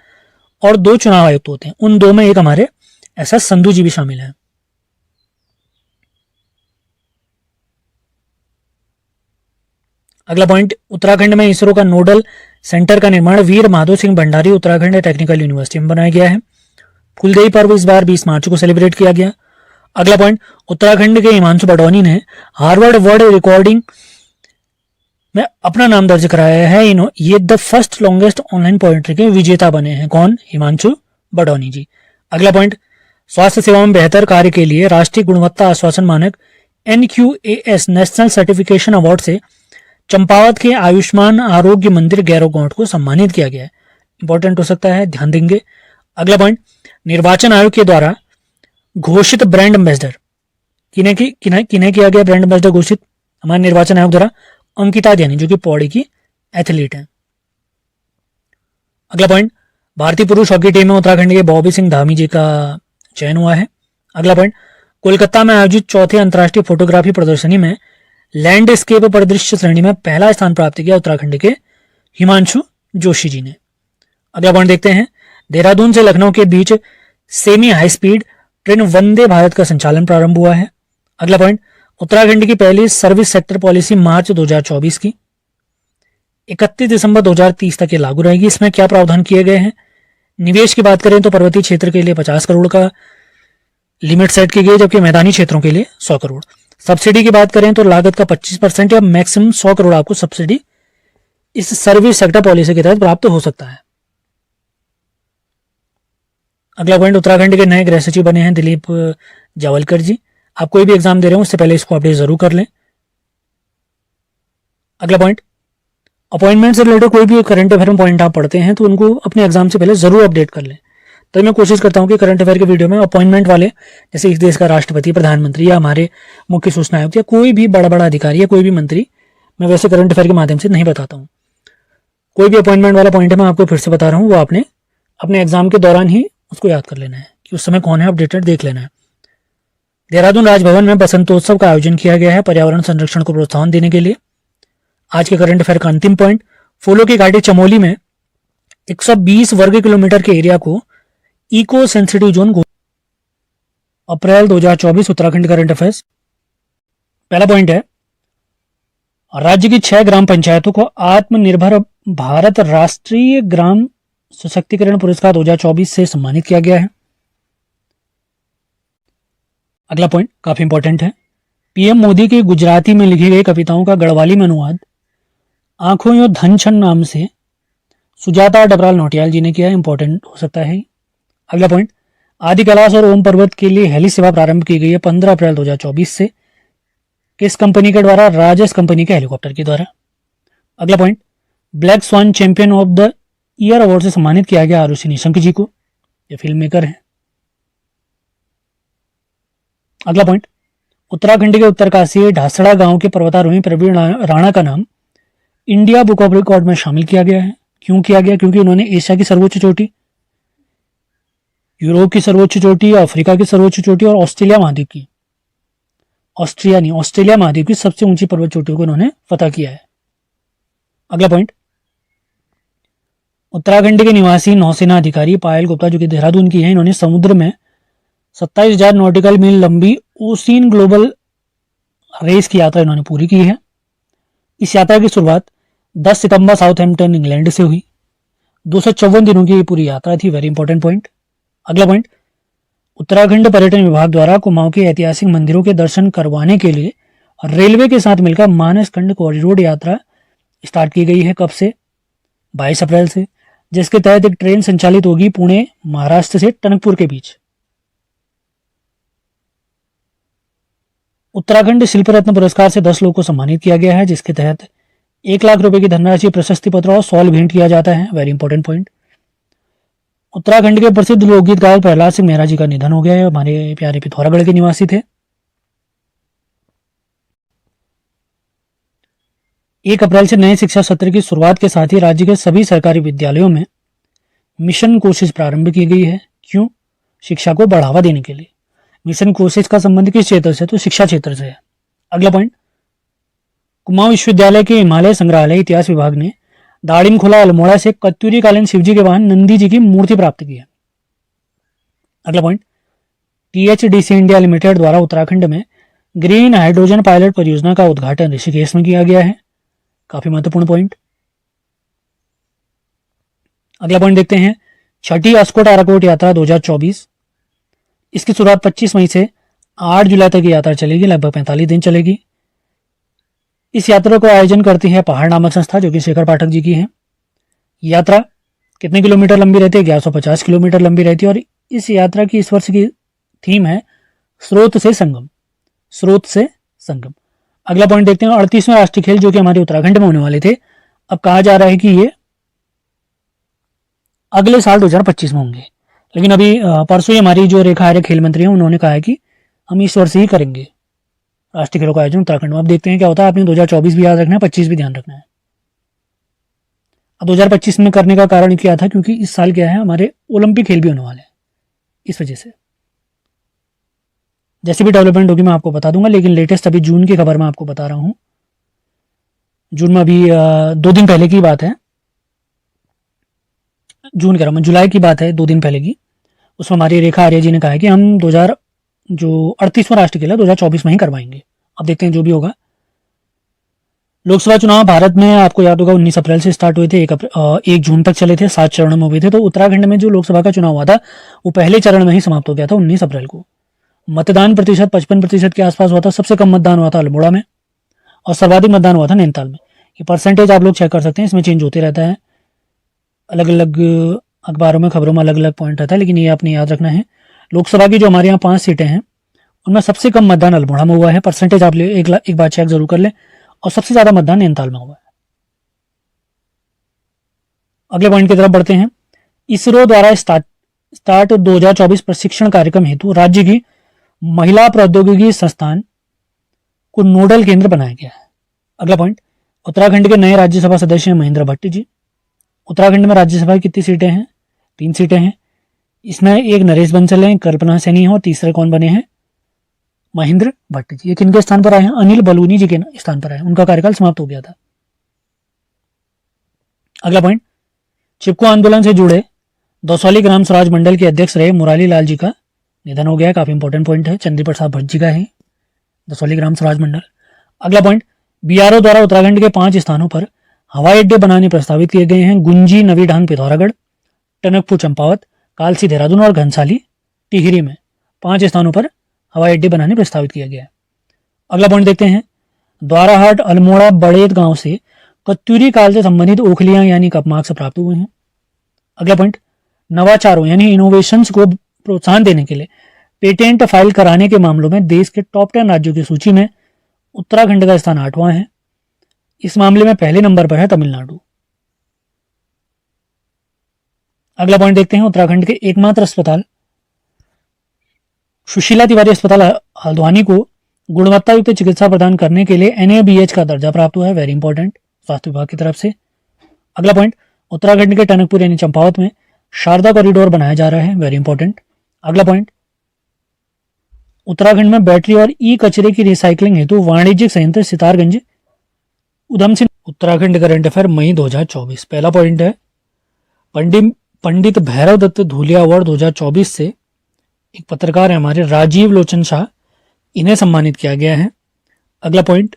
और 2 चुनाव आयुक्त होते हैं। उन 2 में एक हमारे SS संधू जी भी शामिल हैं। अगला पॉइंट, उत्तराखंड में इसरो का नोडल सेंटर का निर्माण वीर माधो सिंह भंडारी उत्तराखंड टेक्निकल यूनिवर्सिटी में बनाया गया है। फूलदेई पर्व इस बार 20 मार्च को सेलिब्रेट किया गया। अगला पॉइंट, उत्तराखंड के हिमांशु बडौनी ने हार्वर्ड वर्ल्ड रिकॉर्डिंग में अपना नाम दर्ज कराया है। ये the first longest online poetry के विजेता बने हैं। कौन, हिमांशु बडौनी जी। अगला पॉइंट, स्वास्थ्य सेवा में बेहतर कार्य के लिए राष्ट्रीय गुणवत्ता आश्वासन मानक NQAS नेशनल सर्टिफिकेशन अवार्ड से चंपावत के आयुष्मान आरोग्य मंदिर गैरोगौंड को सम्मानित किया गया है। इंपॉर्टेंट हो सकता है, ध्यान देंगे। अगला पॉइंट, निर्वाचन आयोग के द्वारा घोषित ब्रांड एम्बेसडर किन्हें किया गया ब्रांड एम्बेसडर घोषित, हमारे निर्वाचन आयोग द्वारा अंकिता ध्यानी, जो कि पौड़ी की एथलीट हैं। अगला पॉइंट, भारतीय पुरुष हॉकी टीम में उत्तराखंड के बॉबी सिंह धामी जी का चयन हुआ है। अगला पॉइंट, कोलकाता में आयोजित 4थे अंतर्राष्ट्रीय फोटोग्राफी प्रदर्शनी में लैंडस्केप परिदृश्य श्रेणी में पहला स्थान प्राप्त किया उत्तराखंड के हिमांशु जोशी जी ने। अगला पॉइंट देखते हैं। देहरादून से लखनऊ के बीच semi high speed train Vande Bharat का संचालन प्रारंभ हुआ है। अगला पॉइंट, उत्तराखंड की पहली सर्विस सेक्टर पॉलिसी मार्च 2024 की 31 दिसंबर 2030 तक ये लागू रहेगी। इसमें क्या प्रावधान किए गए हैं? निवेश की बात करें तो पर्वतीय क्षेत्र के लिए 50 करोड़ का लिमिट सेट की गई, जबकि मैदानी क्षेत्रों के लिए 100 करोड़। सब्सिडी की बात करें तो लागत का 25% या मैक्सिमम 100 करोड़ आपको सब्सिडी इस सर्विस सेक्टर पॉलिसी के तहत प्राप्त हो सकता है। अगला पॉइंट, उत्तराखंड के नए गृह सचिव बने हैं दिलीप जावलकर जी। आप कोई भी एग्जाम दे रहे हो उससे पहले इसको अपडेट जरूर कर लें। अगला पॉइंट, अपॉइंटमेंट से रिलेटेड कोई भी करंट अफेयर में पॉइंट आप पढ़ते हैं तो उनको अपने एग्जाम से पहले जरूर अपडेट कर लें। तो मैं कोशिश करता हूं कि करंट अफेयर के वीडियो में अपॉइंटमेंट वाले, जैसे इस देश का राष्ट्रपति, प्रधानमंत्री या हमारे मुख्य सूचना आयुक्त या कोई भी बड़ा अधिकारी या कोई भी मंत्री, मैं वैसे करंट अफेयर के माध्यम से नहीं बताता हूँ। कोई भी अपॉइंटमेंट वाला पॉइंट है मैं आपको फिर से बता रहा हूँ, वो आपने अपने एग्जाम के दौरान ही उसको याद कर लेना है कि उस समय कौन है, अपडेटेड देख लेना है। देहरादून राजभवन में बसंतोत्सव का आयोजन किया गया है पर्यावरण संरक्षण को प्रोत्साहन देने के लिए। आज के करंट अफेयर का अंतिम पॉइंट, फूलों की घाटी चमोली में 120 वर्ग किलोमीटर के एरिया को इको सेंसिटिव जोन। अप्रैल 2024 उत्तराखंड करंट अफेयर्स। पहला पॉइंट है, राज्य की 6 ग्राम पंचायतों को आत्मनिर्भर भारत राष्ट्रीय ग्राम सशक्तिकरण पुरस्कार 2024 से सम्मानित किया गया है। अगला पॉइंट काफी इंपॉर्टेंट है, पीएम मोदी की गुजराती में लिखी गई कविताओं का गढ़वाली में अनुवाद आंखों यो धन छन नाम से सुजाता डबराल नौटियाल जी ने किया। इंपॉर्टेंट हो सकता है। अगला पॉइंट, आदि कैलाश और ओम पर्वत के लिए हेली सेवा प्रारंभ की गई है 15 अप्रैल 2024 से। किस कंपनी के द्वारा? राजस कंपनी के हेलीकॉप्टर के द्वारा। अगला point, black swan champion of the year award से सम्मानित किया गया आरुषि निशंक जी को, ये फिल्म मेकर है। अगला पॉइंट, उत्तराखंड के उत्तरकाशी ढासड़ा गांव के पर्वतारोही प्रवीण राणा का नाम इंडिया बुक ऑफ रिकॉर्ड में शामिल किया गया है। क्यों किया गया? क्योंकि उन्होंने एशिया की सर्वोच्च चोटी, यूरोप की सर्वोच्च चोटी, अफ्रीका की सर्वोच्च चोटी और ऑस्ट्रेलिया महाद्वीप की, ऑस्ट्रेलिया महाद्वीप की सबसे ऊंची पर्वत चोटियों को उन्होंने फतह किया है। अगला पॉइंट, उत्तराखंड के निवासी नौसेना अधिकारी पायल गुप्ता जो कि देहरादून की है, इन्होंने समुद्र में 27,000 नॉटिकल मील लंबी ओशियन ग्लोबल रेस की यात्रा इन्होंने पूरी की है। इस यात्रा की शुरुआत 10 सितंबर साउथहैम्पटन इंग्लैंड से हुई। 254 दिनों की ये पूरी यात्रा थी। Very important point. अगला पॉइंट, उत्तराखंड पर्यटन विभाग द्वारा कुमाऊं के ऐतिहासिक मंदिरों के दर्शन करवाने के लिए रेलवे के साथ मिलकर मानसखंड कॉरिडोर यात्रा स्टार्ट की गई है। कब से? 22 अप्रैल से, जिसके तहत एक ट्रेन संचालित होगी पुणे महाराष्ट्र से टनकपुर के बीच। उत्तराखंड शिल्प रत्न पुरस्कार से 10 लोगों को सम्मानित किया गया है, जिसके तहत 1 लाख रुपए की धनराशि, प्रशस्ति पत्र और सॉल भेंट किया जाता है। Very important point. उत्तराखंड के प्रसिद्ध लोकगीत गायक प्रहलाद सिंह मेहरा जी का निधन हो गया है। हमारे प्यारे पिथौरागढ़ के निवासी थे। 1 अप्रैल से नए शिक्षा सत्र की शुरुआत के साथ ही राज्य के सभी सरकारी विद्यालयों में मिशन कोशिश प्रारंभ की गई है। क्यों? शिक्षा को बढ़ावा देने के लिए। मिशन कोशिश का संबंध किस क्षेत्र से? तो शिक्षा क्षेत्र से है। अगला पॉइंट, कुमाऊं विश्वविद्यालय के हिमालय संग्रहालय इतिहास विभाग ने दाड़िम खुला अल्मोड़ा से कत्यूरी कालीन शिवजी के वाहन नंदी जी की मूर्ति प्राप्त की है। अगला पॉइंट, टीएचडीसी इंडिया लिमिटेड द्वारा उत्तराखंड में ग्रीन हाइड्रोजन पायलट परियोजना का उद्घाटन ऋषिकेश में किया गया है। काफी महत्वपूर्ण पॉइंट। अगला पॉइंट देखते हैं, छठी अस्कोट आराकोट यात्रा 2024। इसकी शुरुआत 25 मई से 8 जुलाई तक यात्रा चलेगी, लगभग 45 दिन चलेगी। इस यात्रा को आयोजन करती है पहाड़ नामक संस्था, जो कि शेखर पाठक जी की है। यात्रा कितने किलोमीटर लंबी रहती है? 1150 किलोमीटर लंबी रहती है। और इस यात्रा की इस वर्ष की थीम है स्रोत से संगम। स्रोत से संगम। अगला पॉइंट देखते हैं, 38वें राष्ट्रीय खेल जो कि हमारे उत्तराखंड में होने वाले थे, अब कहा जा रहा है कि ये अगले साल 2025 में होंगे। लेकिन अभी परसों ही हमारी जो रेखा आर्य खेल मंत्री हैं, उन्होंने कहा है कि हम इस वर्ष ही करेंगे राष्ट्रीय खेलों का आयोजन उत्तराखंड में। अब देखते हैं क्या होता है। आपने 2024 भी याद रखना है, 25 भी ध्यान रखना है। अब 2025 में करने का कारण क्या था? क्योंकि इस साल क्या है, हमारे ओलंपिक खेल भी होने वाले हैं, इस वजह से। जैसे भी डेवलपमेंट होगी मैं आपको बता दूंगा, लेकिन लेटेस्ट अभी जून की खबर मैं आपको बता रहा हूं। जून में अभी 2 दिन पहले की बात है, जून कह रहा हूं मैं, जुलाई की बात है, 2 दिन पहले की। उसमें हमारी रेखा आर्य जी ने कहा है कि हम 38वां राष्ट्रीय खेल है 2024 में ही करवाएंगे। अब देखते हैं जो भी होगा। लोकसभा चुनाव भारत में आपको याद होगा 19 अप्रैल से स्टार्ट हुए थे, 1 जून तक चले थे, 7 चरणों में हुए थे। तो उत्तराखंड में जो लोकसभा का चुनाव हुआ था वो पहले चरण में ही समाप्त हो गया था 19 अप्रैल को। मतदान प्रतिशत 55% के आसपास हुआ था। सबसे कम मतदान हुआ था अल्मोड़ा में और सर्वाधिक मतदान हुआ था नैनीताल में। ये परसेंटेज आप लोग चेक कर सकते हैं, इसमें चेंज होते रहता है, अलग अलग अखबारों में, खबरों में अलग अलग पॉइंट रहता है, लेकिन ये आपने याद रखना है। लोकसभा की जो हमारे यहाँ 5 सीटें हैं उनमें सबसे कम मतदान अल्मोड़ा में हुआ है। परसेंटेज आप एक बार चेक जरूर कर लें। और सबसे ज्यादा मतदान नैनीताल में हुआ है। अगले पॉइंट की तरफ बढ़ते हैं। इसरो द्वारा स्टार्ट 2024 प्रशिक्षण कार्यक्रम हेतु राज्य की महिला प्रौद्योगिकी संस्थान को नोडल केंद्र बनाया गया है। अगला पॉइंट, उत्तराखंड के नए राज्यसभा सदस्य हैं महेंद्र भट्ट जी। उत्तराखंड में राज्यसभा की कितनी सीटें हैं? 3 सीटें हैं। इसमें एक नरेश बंसल हैं, कल्पना सैनी है और तीसरे कौन बने हैं? महेंद्र भट्ट जी। ये किनके स्थान पर आए हैं? अनिल बलूनी जी के स्थान पर आए। उनका कार्यकाल समाप्त हो गया था। अगला पॉइंट, चिपको आंदोलन से जुड़े दौसाली ग्राम स्वराज मंडल के अध्यक्ष रहे मुरारी लाल जी का निधन हो गया है। काफी इंपॉर्टेंट पॉइंट है। चंद्री प्रसाद भट्ट जी का है दौसाली ग्राम स्वराज मंडल। अगला पॉइंट, बीआरओ द्वारा उत्तराखंड के 5 स्थानों पर हवाई अड्डे बनाने प्रस्तावित किए गए हैं। गुंजी नवी ढांग पिथौरागढ़, टनकपुर चंपावत, कालसी देहरादून और घनसाली टिहरी में 5 स्थानों पर हवाई अड्डे बनाने प्रस्तावित किया गया है। अगला पॉइंट देखते हैं, द्वाराहाट अल्मोड़ा बड़ेत गांव से कत्यूरी काल से संबंधित ओखलियां यानी कप मार्क्स प्राप्त हुए हैं। अगला पॉइंट, नवाचारों यानी इनोवेशंस को प्रोत्साहन देने के लिए पेटेंट फाइल कराने के मामलों में देश के टॉप 10 राज्यों की सूची में उत्तराखंड का स्थान 8वां है। इस मामले में पहले नंबर पर है तमिलनाडु। अगला पॉइंट देखते हैं, उत्तराखंड के एकमात्र अस्पताल सुशीला तिवारी अस्पताल हल्द्वानी को गुणवत्ता युक्त चिकित्सा प्रदान करने के लिए NABH का दर्जा प्राप्त हुआ है, वेरी इंपॉर्टेंट, स्वास्थ्य विभाग की तरफ से। अगला पॉइंट, उत्तराखंड के टनकपुर यानी चंपावत में शारदा कॉरिडोर बनाया जा रहा है, वेरी इंपॉर्टेंट। अगला पॉइंट, उत्तराखंड में बैटरी और ई कचरे की रिसाइकलिंग हेतु वाणिज्यिक संयंत्र सितारगंज उधम सिंह। उत्तराखंड करंट अफेयर मई 2024। पहला पॉइंट है पंडित भैरव दत्त धूलिया अवार्ड 2024 से एक पत्रकार है हमारे राजीव लोचन शाह, इन्हें सम्मानित किया गया है। अगला पॉइंट,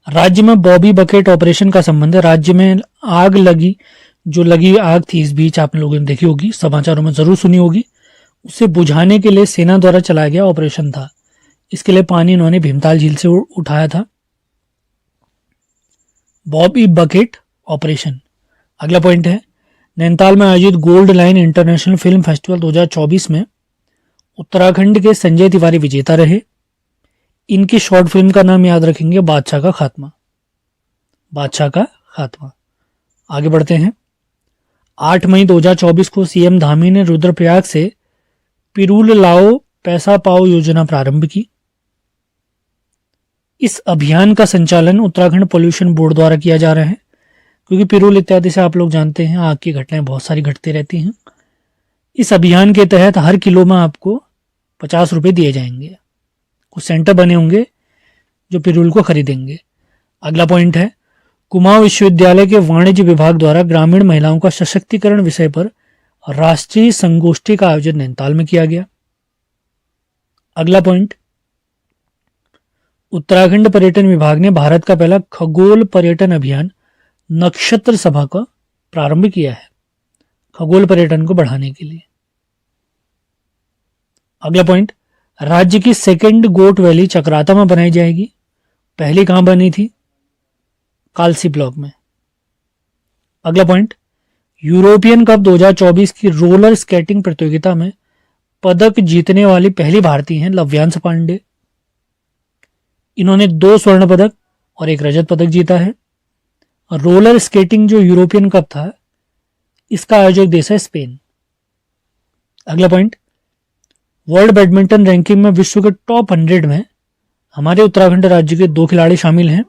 राज्य में बॉबी बकेट ऑपरेशन का संबंध है। राज्य में आग लगी आग थी इस बीच, आप लोगों ने देखी होगी, समाचारों में जरूर सुनी होगी, उसे बुझाने के लिए सेना द्वारा चलाया गया ऑपरेशन था। इसके लिए पानी इन्होंने भीमताल झील से उठाया था, बॉबी बकेट ऑपरेशन। अगला पॉइंट है, नैनीताल में आयोजित gold line international film festival 2024 में उत्तराखंड के संजय तिवारी विजेता रहे। इनकी शॉर्ट फिल्म का नाम याद रखेंगे, बादशाह का खात्मा। बादशाह का खात्मा। आगे बढ़ते हैं, 8 मई 2024 को सीएम धामी ने रुद्रप्रयाग से पिरूल लाओ पैसा पाओ योजना प्रारंभ की। इस अभियान का संचालन उत्तराखंड पोल्यूशन बोर्ड द्वारा किया जा रहा है, क्योंकि पिरूल इत्यादि से आप लोग जानते हैं आग की घटनाएं बहुत सारी घटती रहती हैं। इस अभियान के तहत हर किलो में आपको 50 रुपये दिए जाएंगे। कुछ सेंटर बने होंगे जो पिरूल को खरीदेंगे। अगला पॉइंट है, कुमाऊं विश्वविद्यालय के वाणिज्य विभाग द्वारा ग्रामीण महिलाओं का सशक्तिकरण विषय पर राष्ट्रीय संगोष्ठी का आयोजन नैनीताल में किया गया। अगला पॉइंट, उत्तराखंड पर्यटन विभाग ने भारत का पहला खगोल पर्यटन अभियान नक्षत्र सभा का प्रारंभ किया है, खगोल पर्यटन को बढ़ाने के लिए। अगला पॉइंट, राज्य की सेकंड गोट वैली चक्राता में बनाई जाएगी। पहली कहां बनी थी? कालसी ब्लॉक में। अगला पॉइंट, यूरोपियन कप 2024 की रोलर स्केटिंग प्रतियोगिता में पदक जीतने वाली पहली भारतीय हैं लव्यांश पांडे। इन्होंने 2 स्वर्ण पदक और 1 रजत पदक जीता है। रोलर स्केटिंग जो यूरोपियन कप था, इसका आयोजक देश है स्पेन। अगला पॉइंट, वर्ल्ड बैडमिंटन रैंकिंग में विश्व के टॉप 100 में हमारे उत्तराखंड राज्य के 2 खिलाड़ी शामिल हैं।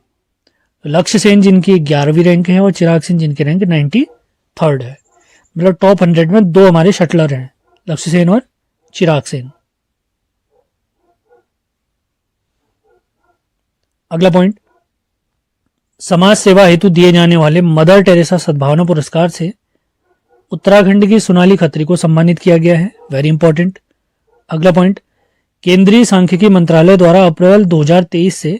लक्ष्य सेन जिनकी 11वीं रैंक है और चिराग सिंह जिनकी रैंक 93rd है। मतलब टॉप 100 में 2 हमारे शटलर हैं, लक्ष्य सेन और चिराग सेन। अगला पॉइंट, समाज सेवा हेतु दिए जाने वाले मदर टेरेसा सद्भावना पुरस्कार से उत्तराखंड की सोनाली खत्री को सम्मानित किया गया है, वेरी इंपॉर्टेंट। अगला पॉइंट, केंद्रीय सांख्यिकी मंत्रालय द्वारा अप्रैल 2023 से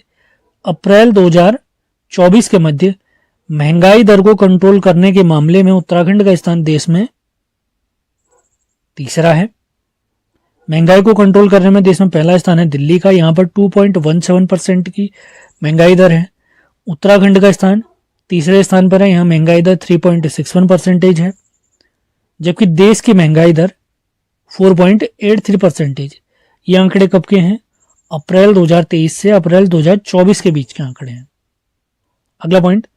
अप्रैल 2024 के मध्य महंगाई दर को कंट्रोल करने के मामले में उत्तराखंड का स्थान देश में तीसरा है। महंगाई को कंट्रोल करने में देश में पहला स्थान है दिल्ली का, यहां पर 2.17% की महंगाई दर है। उत्तराखंड का स्थान तीसरे स्थान पर है, यहां महंगाई दर 3.61% है, जबकि देश की महंगाई दर 4.83%। ये आंकड़े कब के हैं? अप्रैल 2023 से अप्रैल 2024 के बीच के आंकड़े हैं। अगला पॉइंट,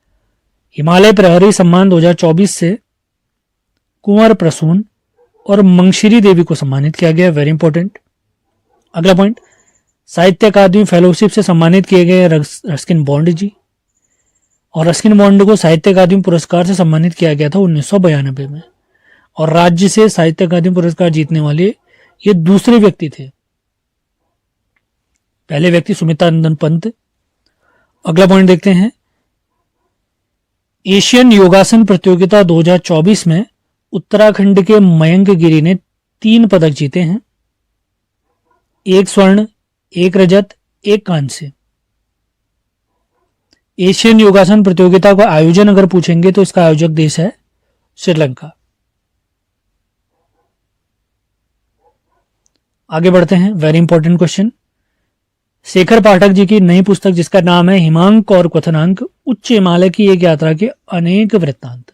हिमालय प्रहरी सम्मान 2024 से कुंवर प्रसून और मंगशिरी देवी को सम्मानित किया गया, वेरी इंपॉर्टेंट। अगला पॉइंट, साहित्य अकादमी फेलोशिप से सम्मानित किए गए रस्किन बॉन्ड जी, और रस्किन बॉन्ड को साहित्य अकादमी पुरस्कार से सम्मानित किया गया था 1992 में, और राज्य से साहित्य अकादमी पुरस्कार जीतने वाले ये दूसरे व्यक्ति थे, पहले व्यक्ति सुमित्रा नंदन पंत। अगला पॉइंट देखते हैं, एशियन योगासन प्रतियोगिता 2024 में उत्तराखंड के मयंक गिरी ने 3 पदक जीते हैं, 1 स्वर्ण, 1 रजत, 1 कांस्य। एशियन योगासन प्रतियोगिता का आयोजन अगर पूछेंगे तो इसका आयोजक देश है श्रीलंका। आगे बढ़ते हैं, very important question. Shekhar Pathak ji की नई पुस्तक जिसका नाम है हिमांक और क्वथनांक, उच्च हिमालय की एक यात्रा के अनेक वृत्तांत।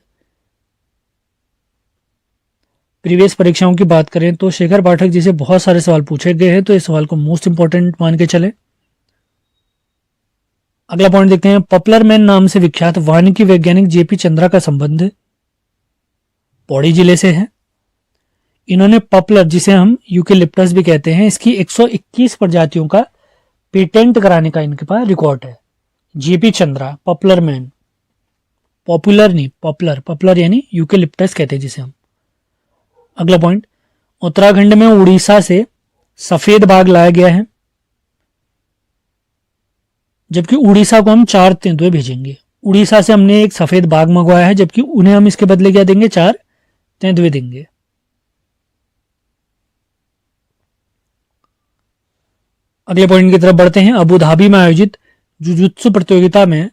प्रीवियस परीक्षाओं की बात करें तो शेखर पाठक जी से बहुत सारे सवाल पूछे गए हैं, तो इस सवाल को मोस्ट इंपॉर्टेंट मान के चले। अगला पॉइंट देखते हैं, पॉपुलर मैन नाम से विख्यात वानिकी वैज्ञानिक जेपी चंद्रा का संबंध पौड़ी जिले से है। इन्होंने पॉपुलर, जिसे हम यूकेलिप्टस भी कहते हैं, इसकी 121 प्रजातियों का पेटेंट कराने का इनके पास रिकॉर्ड है। JP Chandra, popular man, popular नहीं, पॉपुलर, पॉपुलर यानी यूकेलिप्टस कहते हैं जिसे हम। अगला पॉइंट, उत्तराखंड में उड़ीसा से सफेद बाघ लाया गया है, जबकि उड़ीसा को हम 4 तेंदुए भेजेंगे। उड़ीसा से हमने एक सफेद बाघ मंगवाया है, जबकि उन्हें हम इसके बदले क्या देंगे, 4 तेंदुए देंगे। अगले पॉइंट की तरफ बढ़ते हैं। अबू धाबी में आयोजित जुजुत्सु प्रतियोगिता में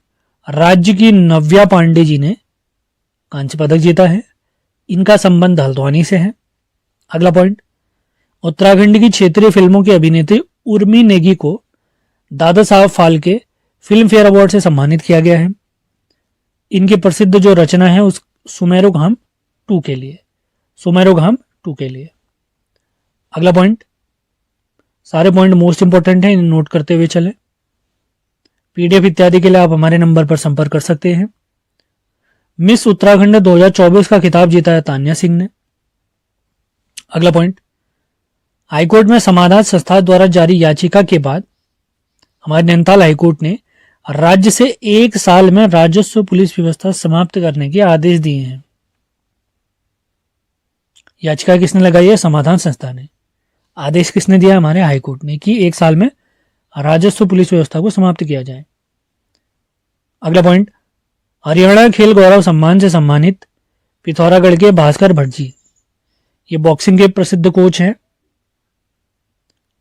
राज्य की नव्या पांडे जी ने कांस्य पदक जीता है। इनका संबंध हल्द्वानी से है। अगला पॉइंट, उत्तराखंड की क्षेत्रीय फिल्मों की अभिनेत्री उर्मी नेगी को Dada Saheb Phalke film fair award से सम्मानित किया गया है। इनकी प्रसिद्ध जो रचना है उस सुमेरुघाम 2 के लिए, सुमेरुघाम 2 के लिए। अगला पॉइंट, सारे पॉइंट मोस्ट इंपॉर्टेंट हैं, इन्हें नोट करते हुए चलें। पीडीएफ इत्यादि के लिए आप हमारे नंबर पर संपर्क कर सकते हैं। मिस उत्तराखंड 2024 का खिताब जीता है तान्या सिंह ने। अगला पॉइंट, हाईकोर्ट में समाधान संस्था द्वारा जारी याचिका के बाद हमारे नैनीताल हाईकोर्ट ने राज्य से 1 साल में राजस्व पुलिस व्यवस्था समाप्त करने के आदेश दिए हैं। याचिका किसने लगाई है? समाधान संस्था ने। आदेश किसने दिया? हमारे हाईकोर्ट ने, कि 1 साल में राजस्व पुलिस व्यवस्था को समाप्त किया जाए। अगला पॉइंट, हरियाणा खेल गौरव सम्मान से सम्मानित पिथौरागढ़ के भास्कर भट्ट जी, ये बॉक्सिंग के प्रसिद्ध कोच हैं।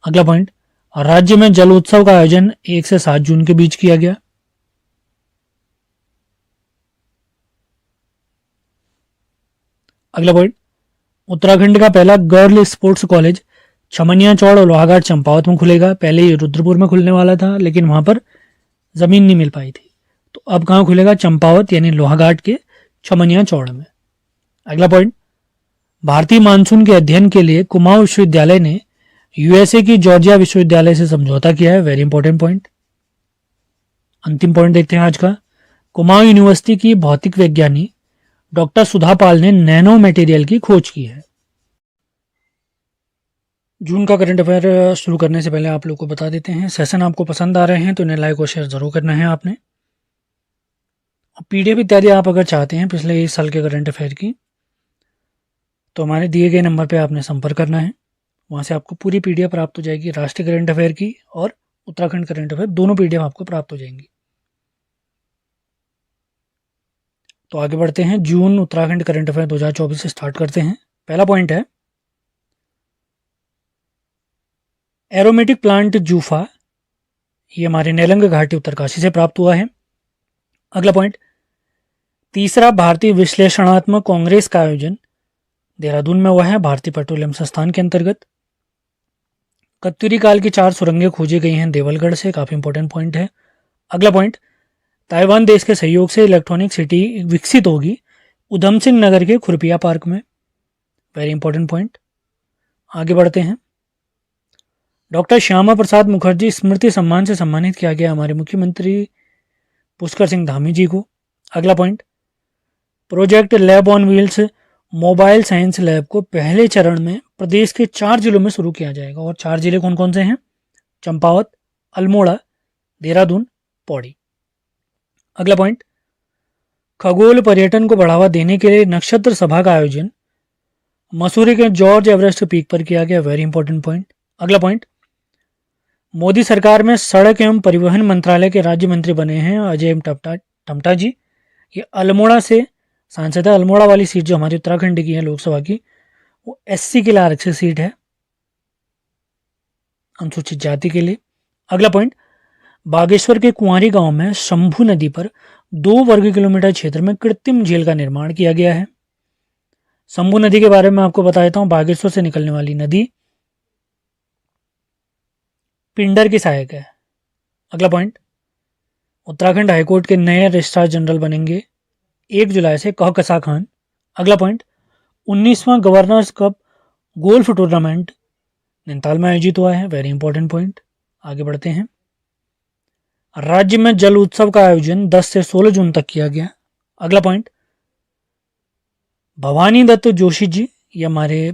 अगला पॉइंट, राज्य में जल उत्सव का आयोजन 1 से 7 जून के बीच किया गया। अगला पॉइंट, उत्तराखंड का पहला गर्ल स्पोर्ट्स कॉलेज छमनिया चौड़ और लोहाघाट चंपावत में खुलेगा। पहले ये रुद्रपुर में खुलने वाला था, लेकिन वहां पर जमीन नहीं मिल पाई थी, तो अब कहाँ खुलेगा? चंपावत यानी लोहाघाट के छमनिया चौड़ में। अगला पॉइंट, भारतीय मानसून के अध्ययन के लिए कुमाऊं विश्वविद्यालय ने यूएसए की जॉर्जिया विश्वविद्यालय से समझौता किया है। Very important point. अंतिम पॉइंट देखते हैं आज का। कुमाऊं यूनिवर्सिटी की भौतिक वैज्ञानी डॉक्टर सुधा पाल ने नैनो मटेरियल की खोज की है। जून का करंट अफेयर शुरू करने से पहले आप लोग को बता देते हैं, सेशन आपको पसंद आ रहे हैं तो इन्हें लाइक और शेयर जरूर करना है आपने। और पीडीएफ इत्यादि आप अगर चाहते हैं पिछले 1 साल के करंट अफेयर की, तो हमारे दिए गए नंबर पे आपने संपर्क करना है। वहाँ से आपको पूरी पीडीएफ प्राप्त हो जाएगी, राष्ट्रीय करंट अफेयर की और उत्तराखंड करंट अफेयर, दोनों पीडीएफ आपको प्राप्त हो जाएंगी। तो आगे बढ़ते हैं। जून उत्तराखंड करंट अफेयर 2024 से स्टार्ट करते हैं। पहला पॉइंट है, एरोमेटिक प्लांट जूफा, ये हमारे नेलंग घाटी उत्तरकाशी से प्राप्त हुआ है। अगला पॉइंट, तीसरा भारतीय विश्लेषणात्मक कांग्रेस का आयोजन देहरादून में हुआ है, भारतीय पेट्रोलियम संस्थान के अंतर्गत। कत्यूरी काल की 4 सुरंगें खोजी गई हैं देवलगढ़ से, काफी इंपॉर्टेंट पॉइंट है। अगला पॉइंट, ताइवान देश के सहयोग से इलेक्ट्रॉनिक सिटी विकसित होगी उधम सिंह नगर के खुरपिया पार्क में। Very important point. आगे बढ़ते हैं। डॉक्टर श्यामा प्रसाद मुखर्जी स्मृति सम्मान से सम्मानित किया गया हमारे मुख्यमंत्री पुष्कर सिंह धामी जी को। अगला point, project lab on wheels mobile science lab को पहले चरण में प्रदेश के 4 जिलों में शुरू किया जाएगा। और 4 जिले कौन कौन से हैं? चंपावत, अल्मोड़ा, देहरादून, पौड़ी। अगला पॉइंट, खगोल पर्यटन को बढ़ावा देने के लिए नक्षत्र सभा का आयोजन मसूरी के जॉर्ज एवरेस्ट पीक पर किया गया। Very important point. अगला पॉइंट, मोदी सरकार में सड़क एवं परिवहन मंत्रालय के राज्य मंत्री बने हैं अजय टमटा जी। ये अल्मोड़ा से सांसद है। अल्मोड़ा वाली सीट जो हमारी उत्तराखंड की है लोकसभा की, वो एससी के लिए आरक्षित सीट है, अनुसूचित जाति के लिए। अगला पॉइंट, बागेश्वर के कुंवारी गांव में शंभू नदी पर 2 वर्ग किलोमीटर क्षेत्र में कृत्रिम झील का निर्माण किया गया है। शंभू नदी के बारे में आपको बता देता हूं, बागेश्वर से निकलने वाली नदी पिंडर की सहायक है। अगला पॉइंट, उत्तराखंड हाईकोर्ट के नए रजिस्ट्रार जनरल बनेंगे 1 जुलाई से कहकशा खान। अगला पॉइंट, 19वां governors cup golf tournament Nainital में आयोजित हुआ है। Very important point. आगे बढ़ते हैं। राज्य में जल उत्सव का आयोजन 10 से 16 जून तक किया गया। अगला पॉइंट, भवानी दत्त जोशी जी, ये हमारे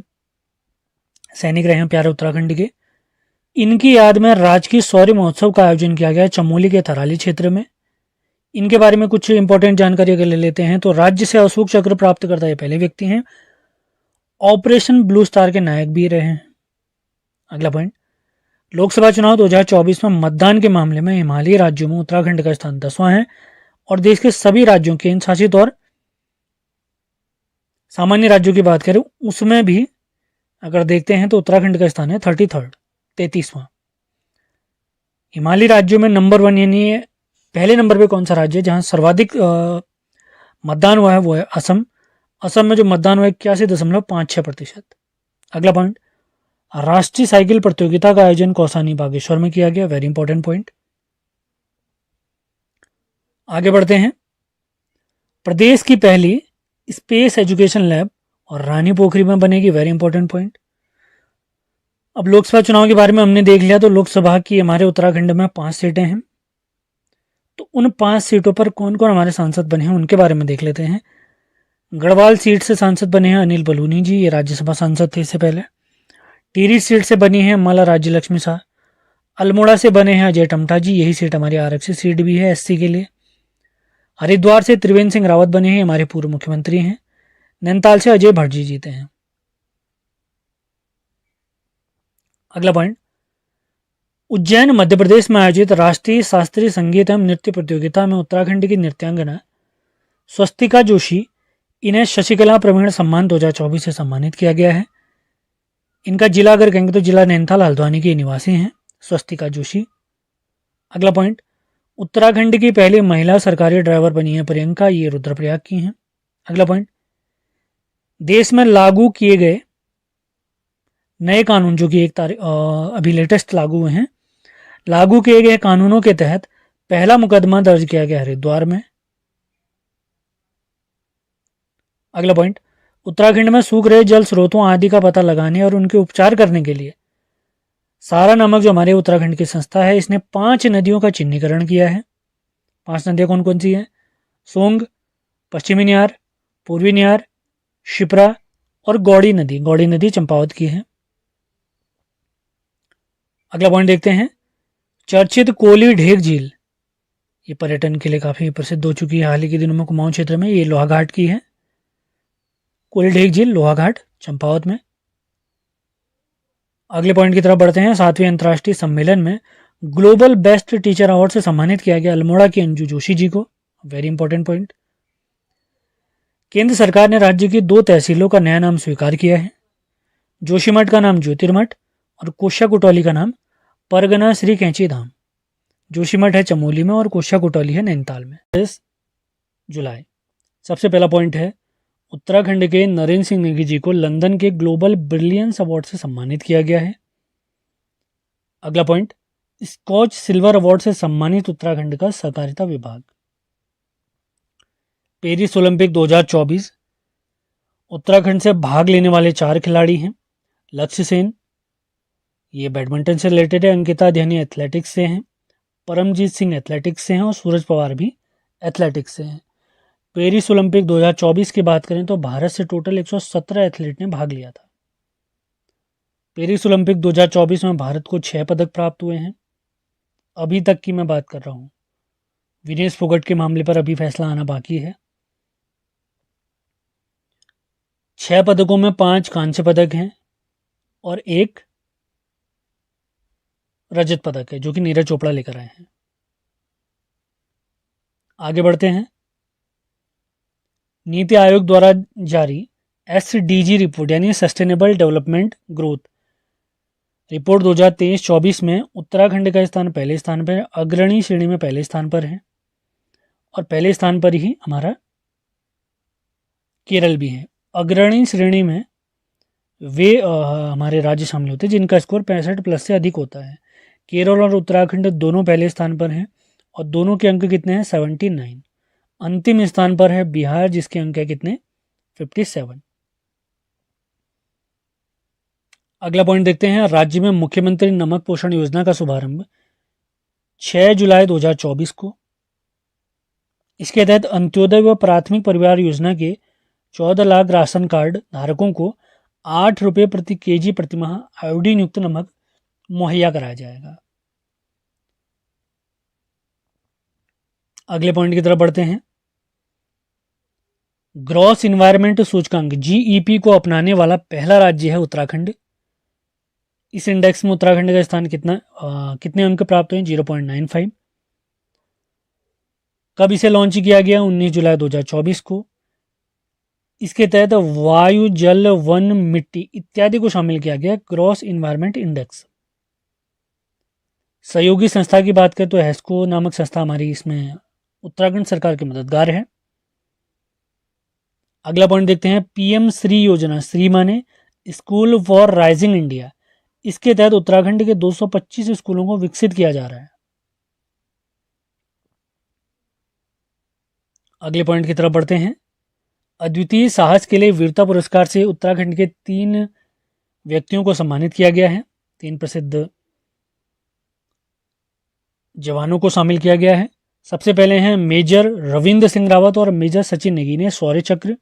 सैनिक रहे हैं प्यारे उत्तराखंड के। इनकी याद में राजकीय शौर्य महोत्सव का आयोजन किया गया है चमोली के थराली क्षेत्र में। इनके बारे में कुछ इंपॉर्टेंट जानकारी अगर ले लेते हैं तो राज्य से अशोक चक्र प्राप्त करता ये पहले व्यक्ति हैं। ऑपरेशन ब्लू स्टार के नायक भी रहे हैं। अगला पॉइंट, लोकसभा चुनाव 2024 में मतदान के मामले में हिमालयी राज्यों में उत्तराखंड का स्थान 10वां है और देश के सभी राज्यों, केंद्र शासित और सामान्य राज्यों की बात करें उसमें भी अगर देखते हैं तो उत्तराखंड का स्थान है 33वां। हिमालयी राज्यों में नंबर 1 यानी पहले नंबर पे कौन सा राज्य है जहां सर्वाधिक मतदान हुआ है वो है असम। असम में जो मतदान हुआ है 81.56%। अगला पॉइंट, राष्ट्रीय साइकिल प्रतियोगिता का आयोजन कौसानी बागेश्वर में किया गया। Very important point. आगे बढ़ते हैं, प्रदेश की पहली स्पेस एजुकेशन लैब और रानी पोखरी में बनेगी। Very important point. अब लोकसभा चुनाव के बारे में हमने देख लिया, तो लोकसभा की हमारे उत्तराखंड में 5 सीटें हैं। तो उन 5 सीटों पर कौन कौन हमारे सांसद बने हैं उनके बारे में देख लेते हैं। गढ़वाल सीट से सांसद बने हैं अनिल बलूनी जी, ये राज्यसभा सांसद थे इससे पहले। टिहरी सीट से बनी है माला राज्य लक्ष्मी शाह। अल्मोड़ा से बने हैं अजय टमटा जी, यही सीट हमारी आरक्षित सीट भी है एससी के लिए। हरिद्वार से त्रिवेंद्र सिंह रावत बने हैं, हमारे पूर्व मुख्यमंत्री हैं। नैनीताल से अजय भट्ट जी जीते हैं। अगला पॉइंट, उज्जैन मध्य प्रदेश में आयोजित राष्ट्रीय शास्त्रीय संगीत एवं नृत्य प्रतियोगिता में उत्तराखंड की नृत्यांगना स्वस्तिका जोशी, इन्हें शशिकला प्रवीण सम्मान 2024 से सम्मानित किया गया है। इनका जिला अगर कहेंगे तो जिला नैनीताल हल्द्वानी के निवासी हैं स्वस्तिका जोशी। अगला पॉइंट, उत्तराखंड की पहली महिला सरकारी ड्राइवर बनी है प्रियंका, ये रुद्रप्रयाग की हैं। अगला पॉइंट, देश में लागू किए गए नए कानून जो कि अभी लेटेस्ट लागू हुए हैं, लागू किए गए कानूनों के तहत पहला मुकदमा दर्ज किया गया हरिद्वार में। अगला पॉइंट, उत्तराखंड में सूख रहे जल स्रोतों आदि का पता लगाने और उनके उपचार करने के लिए सारा नामक जो हमारे उत्तराखंड की संस्था है इसने 5 नदियों का चिन्हीकरण किया है। 5 नदियां कौन कौन सी हैं? सोंग, पश्चिमी नियार, पूर्वी नियार, शिप्रा और गौड़ी नदी। गौड़ी नदी चंपावत की है। अगला पॉइंट देखते हैं, चर्चित कोली ढेक झील, ये पर्यटन के लिए काफी प्रसिद्ध हो चुकी है हाल ही के दिनों में कुमाऊं क्षेत्र में। ये लोहाघाट की है। कोली ढेक झील लोहाघाट चंपावत में। अगले पॉइंट की तरफ बढ़ते हैं, 7वें अंतर्राष्ट्रीय सम्मेलन में ग्लोबल बेस्ट टीचर अवार्ड से सम्मानित किया गया अल्मोड़ा की अंजू जोशी जी को। Very important point. केंद्र सरकार ने राज्य की 2 तहसीलों का नया नाम स्वीकार किया है। जोशीमठ का नाम ज्योतिर्मठ और कोशा कुटौली का नाम परगना श्री कैंची धाम। जोशीमठ है चमोली में और कोशा कुटौली है नैनीताल में। 10 जुलाई। सबसे पहला पॉइंट है, उत्तराखंड के नरेंद्र सिंह नेगी जी को लंदन के ग्लोबल ब्रिलियंस अवार्ड से सम्मानित किया गया है। अगला पॉइंट, स्कॉच सिल्वर अवार्ड से सम्मानित उत्तराखंड का सहकारिता विभाग। पेरिस ओलंपिक 2024, उत्तराखंड से भाग लेने वाले 4 खिलाड़ी हैं। लक्ष्य सेन, ये बैडमिंटन से रिलेटेड है। अंकिता ध्यानी एथलेटिक्स से हैं। परमजीत सिंह एथलेटिक्स से हैं और सूरज पवार भी एथलेटिक्स से हैं। पेरिस ओलंपिक 2024 की बात करें तो भारत से टोटल 117 एथलीट ने भाग लिया था। पेरिस ओलंपिक 2024 में भारत को 6 पदक प्राप्त हुए हैं। अभी तक की मैं बात कर रहा हूँ, विनेश फोगट के मामले पर अभी फैसला आना बाकी है। 6 पदकों में 5 कांस्य पदक हैं और 1 रजत पदक है जो कि नीरज चोपड़ा लेकर आए हैं। आगे बढ़ते हैं, नीति आयोग द्वारा जारी SDG रिपोर्ट यानी सस्टेनेबल डेवलपमेंट ग्रोथ रिपोर्ट 2023-24 में उत्तराखंड का स्थान पहले स्थान पर, अग्रणी श्रेणी में पहले स्थान पर है और पहले स्थान पर ही हमारा केरल भी है। अग्रणी श्रेणी में वे हमारे राज्य शामिल होते हैं जिनका स्कोर 65+ से अधिक होता है। केरल और उत्तराखंड दोनों पहले स्थान पर हैं और दोनों के अंक कितने हैं? 79। अंतिम स्थान पर है बिहार जिसके अंक है कितने? 57। अगला पॉइंट देखते हैं, राज्य में मुख्यमंत्री नमक पोषण योजना का शुभारंभ 6 जुलाई 2024 को। इसके तहत अंत्योदय व प्राथमिक परिवार योजना के 14 लाख राशन कार्ड धारकों को 8 रुपये प्रति केजी प्रतिमाह आयोडीन युक्त नमक मुहैया कराया जाएगा। अगले पॉइंट की तरफ बढ़ते हैं। ग्रॉस इन्वायरमेंट सूचकांक जीईपी को अपनाने वाला पहला राज्य है उत्तराखंड। इस इंडेक्स में उत्तराखंड का स्थान कितने अंक प्राप्त हुए? 0.95। कब इसे लॉन्च किया गया? 19 जुलाई 2024 को। इसके तहत वायु, जल, वन, मिट्टी इत्यादि को शामिल किया गया ग्रॉस इन्वायरमेंट इंडेक्स। सहयोगी संस्था की बात करें तो हेस्को नामक संस्था हमारी इसमें उत्तराखंड सरकार की मददगार है। अगला पॉइंट देखते हैं। पीएम श्री योजना, श्री माने स्कूल फॉर राइजिंग इंडिया। इसके तहत उत्तराखंड के 225 स्कूलों को विकसित किया जा रहा है। अगले पॉइंट की तरफ बढ़ते हैं। अद्वितीय साहस के लिए वीरता पुरस्कार से उत्तराखंड के 3 व्यक्तियों को सम्मानित किया गया है। 3 प्रसिद्ध जवानों को शामिल किया गया है। सबसे पहले हैं मेजर रविंद्र सिंह रावत और मेजर सचिन नेगी ने शौर्य चक्र,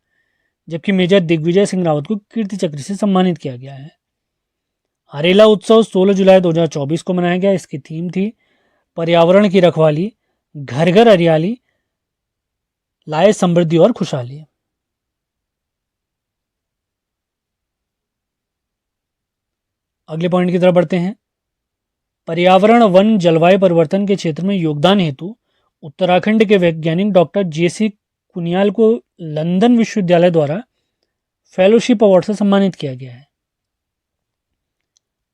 जबकि मेजर दिग्विजय सिंह रावत को कीर्ति चक्र से सम्मानित किया गया है। हरेला उत्सव 16 जुलाई 2024 को मनाया गया। इसकी थीम थी पर्यावरण की रखवाली, घर घर हरियाली लाए समृद्धि और खुशहाली। अगले पॉइंट की तरफ बढ़ते हैं। पर्यावरण, वन, जलवायु परिवर्तन के क्षेत्र में योगदान हेतु उत्तराखंड के वैज्ञानिक डॉक्टर जेसी कुनियाल को लंदन विश्वविद्यालय द्वारा फेलोशिप अवार्ड से सम्मानित किया गया है।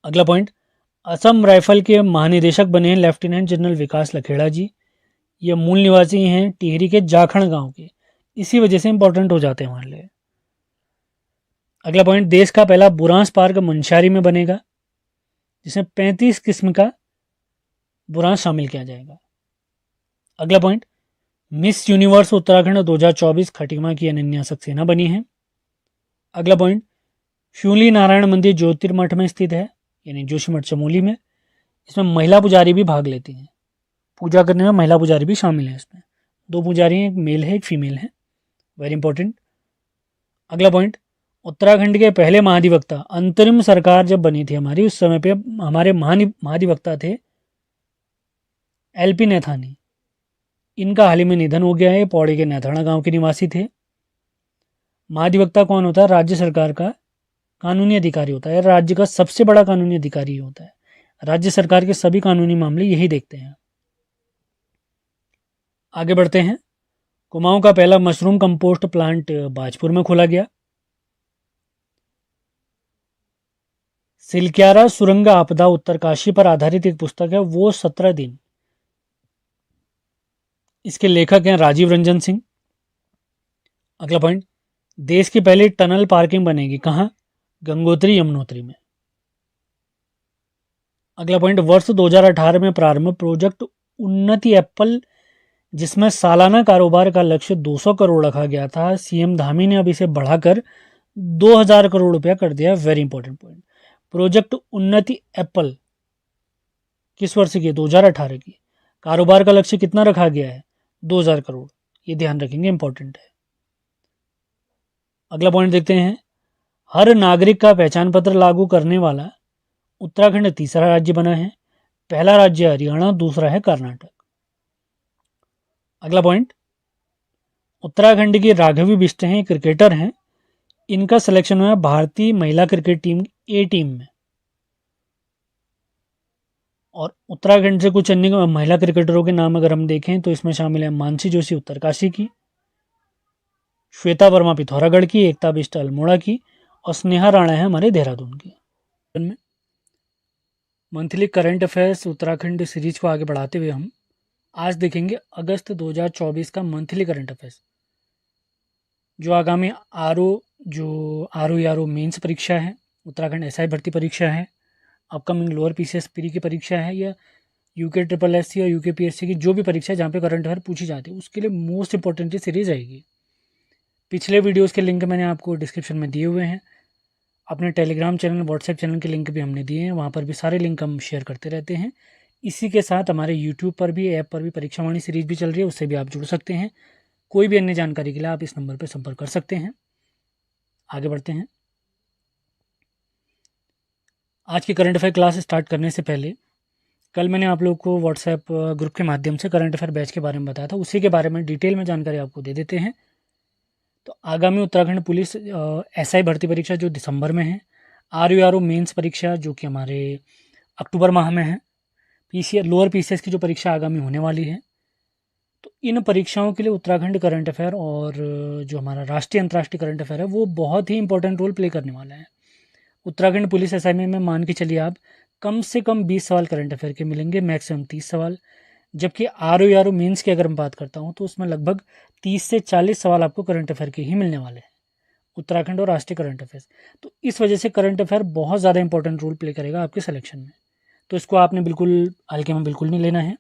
अगला पॉइंट। असम राइफल के महानिदेशक बने हैं लेफ्टिनेंट जनरल विकास लखेड़ा जी। ये मूल निवासी हैं टिहरी के जाखड़ गांव के, इसी वजह से इंपॉर्टेंट हो जाते हैं हमारे लिए। अगला पॉइंट। देश का पहला बुरांस पार्क मुनस्यारी में बनेगा, जिसमें 35 किस्म का बुरांस शामिल किया जाएगा। अगला point. Miss universe Uttarakhand 2024 Khatima की अनन्या सक्सेना बनी है। अगला पॉइंट। शूली नारायण मंदिर ज्योतिर्मठ में स्थित है, यानी जोशीमठ चमोली में। इसमें महिला पुजारी भी भाग लेती हैं। पूजा करने में महिला पुजारी भी शामिल है। इसमें 2 पुजारी हैं, एक मेल है एक फीमेल है। Very important. अगला पॉइंट। उत्तराखंड के पहले महाधिवक्ता, अंतरिम सरकार जब बनी थी हमारी, उस समय पे हमारे महाधिवक्ता थे एलपी नैथानी। इनका हाल ही में निधन हो गया है। पौड़ी के नैथाना गांव के निवासी थे। महाधिवक्ता कौन होता है? राज्य सरकार का कानूनी अधिकारी होता है। राज्य का सबसे बड़ा कानूनी अधिकारी होता है। राज्य सरकार के सभी कानूनी मामले यही देखते हैं। आगे बढ़ते हैं। कुमाऊं का पहला मशरूम कंपोस्ट प्लांट बाजपुर में खोला गया। सिलक्यारा सुरंग आपदा उत्तरकाशी पर आधारित एक पुस्तक है, वो 17 दिन। इसके लेखक हैं राजीव रंजन सिंह। अगला पॉइंट। देश की पहली टनल पार्किंग बनेगी कहाँ? गंगोत्री यमुनोत्री में। अगला पॉइंट। वर्ष 2018 में प्रारंभ प्रोजेक्ट उन्नति एप्पल, जिसमें सालाना कारोबार का लक्ष्य 200 करोड़ रखा गया था। सीएम धामी ने अब इसे बढ़ाकर 2000 करोड़ रुपया कर दिया। Very important point. प्रोजेक्ट उन्नति एप्पल किस वर्ष की? 2018 की। कारोबार का लक्ष्य कितना रखा गया है? 2000 करोड़। ये ध्यान रखेंगे, इंपॉर्टेंट है। अगला पॉइंट देखते हैं। हर नागरिक का पहचान पत्र लागू करने वाला उत्तराखंड तीसरा राज्य बना है। पहला राज्य हरियाणा, दूसरा है कर्नाटक। अगला पॉइंट। उत्तराखंड की राघवी बिष्ट हैं, क्रिकेटर हैं। इनका सिलेक्शन हुआ है भारतीय महिला क्रिकेट टीम ए टीम में। और उत्तराखंड से कुछ अन्य महिला क्रिकेटरों के नाम अगर हम देखें तो इसमें शामिल है मानसी जोशी उत्तरकाशी की, श्वेता वर्मा पिथौरागढ़ की, एकता बिष्ट अल्मोड़ा की, और स्नेहा राणा है हमारे देहरादून की। Monthly current affairs Uttarakhand series को आगे बढ़ाते हुए हम आज देखेंगे अगस्त 2024 का मंथली करंट अफेयर्स, जो आगामी आर ओ मेंस परीक्षा है, उत्तराखंड एसआई भर्ती परीक्षा है, अपकमिंग लोअर पीसीएस प्री की परीक्षा है, या यूके ट्रिपल एस सी या यूके पीएससी की जो भी परीक्षा जहाँ पे करंट अफेयर पूछी जाती है, उसके लिए मोस्ट इंपॉर्टेंट सीरीज रहेगी। पिछले वीडियोस के लिंक मैंने आपको डिस्क्रिप्शन में दिए हुए हैं। अपने टेलीग्राम चैनल, व्हाट्सएप चैनल के लिंक भी हमने दिए हैं, वहाँ पर भी सारे लिंक हम शेयर करते रहते हैं। इसी के साथ हमारे यूट्यूब पर भी, ऐप पर भी परीक्षावाणी सीरीज भी चल रही है, उससे भी आप जुड़ सकते हैं। कोई भी अन्य जानकारी के लिए आप इस नंबर पर संपर्क कर सकते हैं। आगे बढ़ते हैं। आज की करंट अफेयर क्लास स्टार्ट करने से पहले कल मैंने आप लोग को व्हाट्सएप ग्रुप के माध्यम से करंट अफेयर बैच के बारे में बताया था, उसी के बारे में डिटेल में जानकारी आपको दे देते हैं। तो आगामी उत्तराखंड पुलिस एसआई भर्ती परीक्षा जो दिसंबर में है, आरयूआरओ मेंस परीक्षा जो कि हमारे अक्टूबर माह में है, पीसीएस लोअर पीसीएस की जो परीक्षा आगामी होने वाली है, तो इन परीक्षाओं के लिए उत्तराखंड करंट अफेयर और जो हमारा राष्ट्रीय अंतर्राष्ट्रीय करंट अफेयर है वो बहुत ही इंपॉर्टेंट रोल प्ले करने वाला है। उत्तराखंड पुलिस एसआई में मान के चलिए आप कम से कम 20 सवाल करंट अफेयर के मिलेंगे, मैक्सिमम 30 सवाल। जबकि आरओ मेंस की अगर मैं बात करता हूँ तो उसमें लगभग 30 से 40 सवाल आपको करंट अफेयर के ही मिलने वाले हैं, उत्तराखंड और राष्ट्रीय करंट अफेयर्स। तो इस वजह से करंट अफेयर बहुत ज़्यादा इंपॉर्टेंट रोल प्ले करेगा आपके सिलेक्शन में, तो इसको आपने बिल्कुल हल्के में बिल्कुल नहीं लेना है।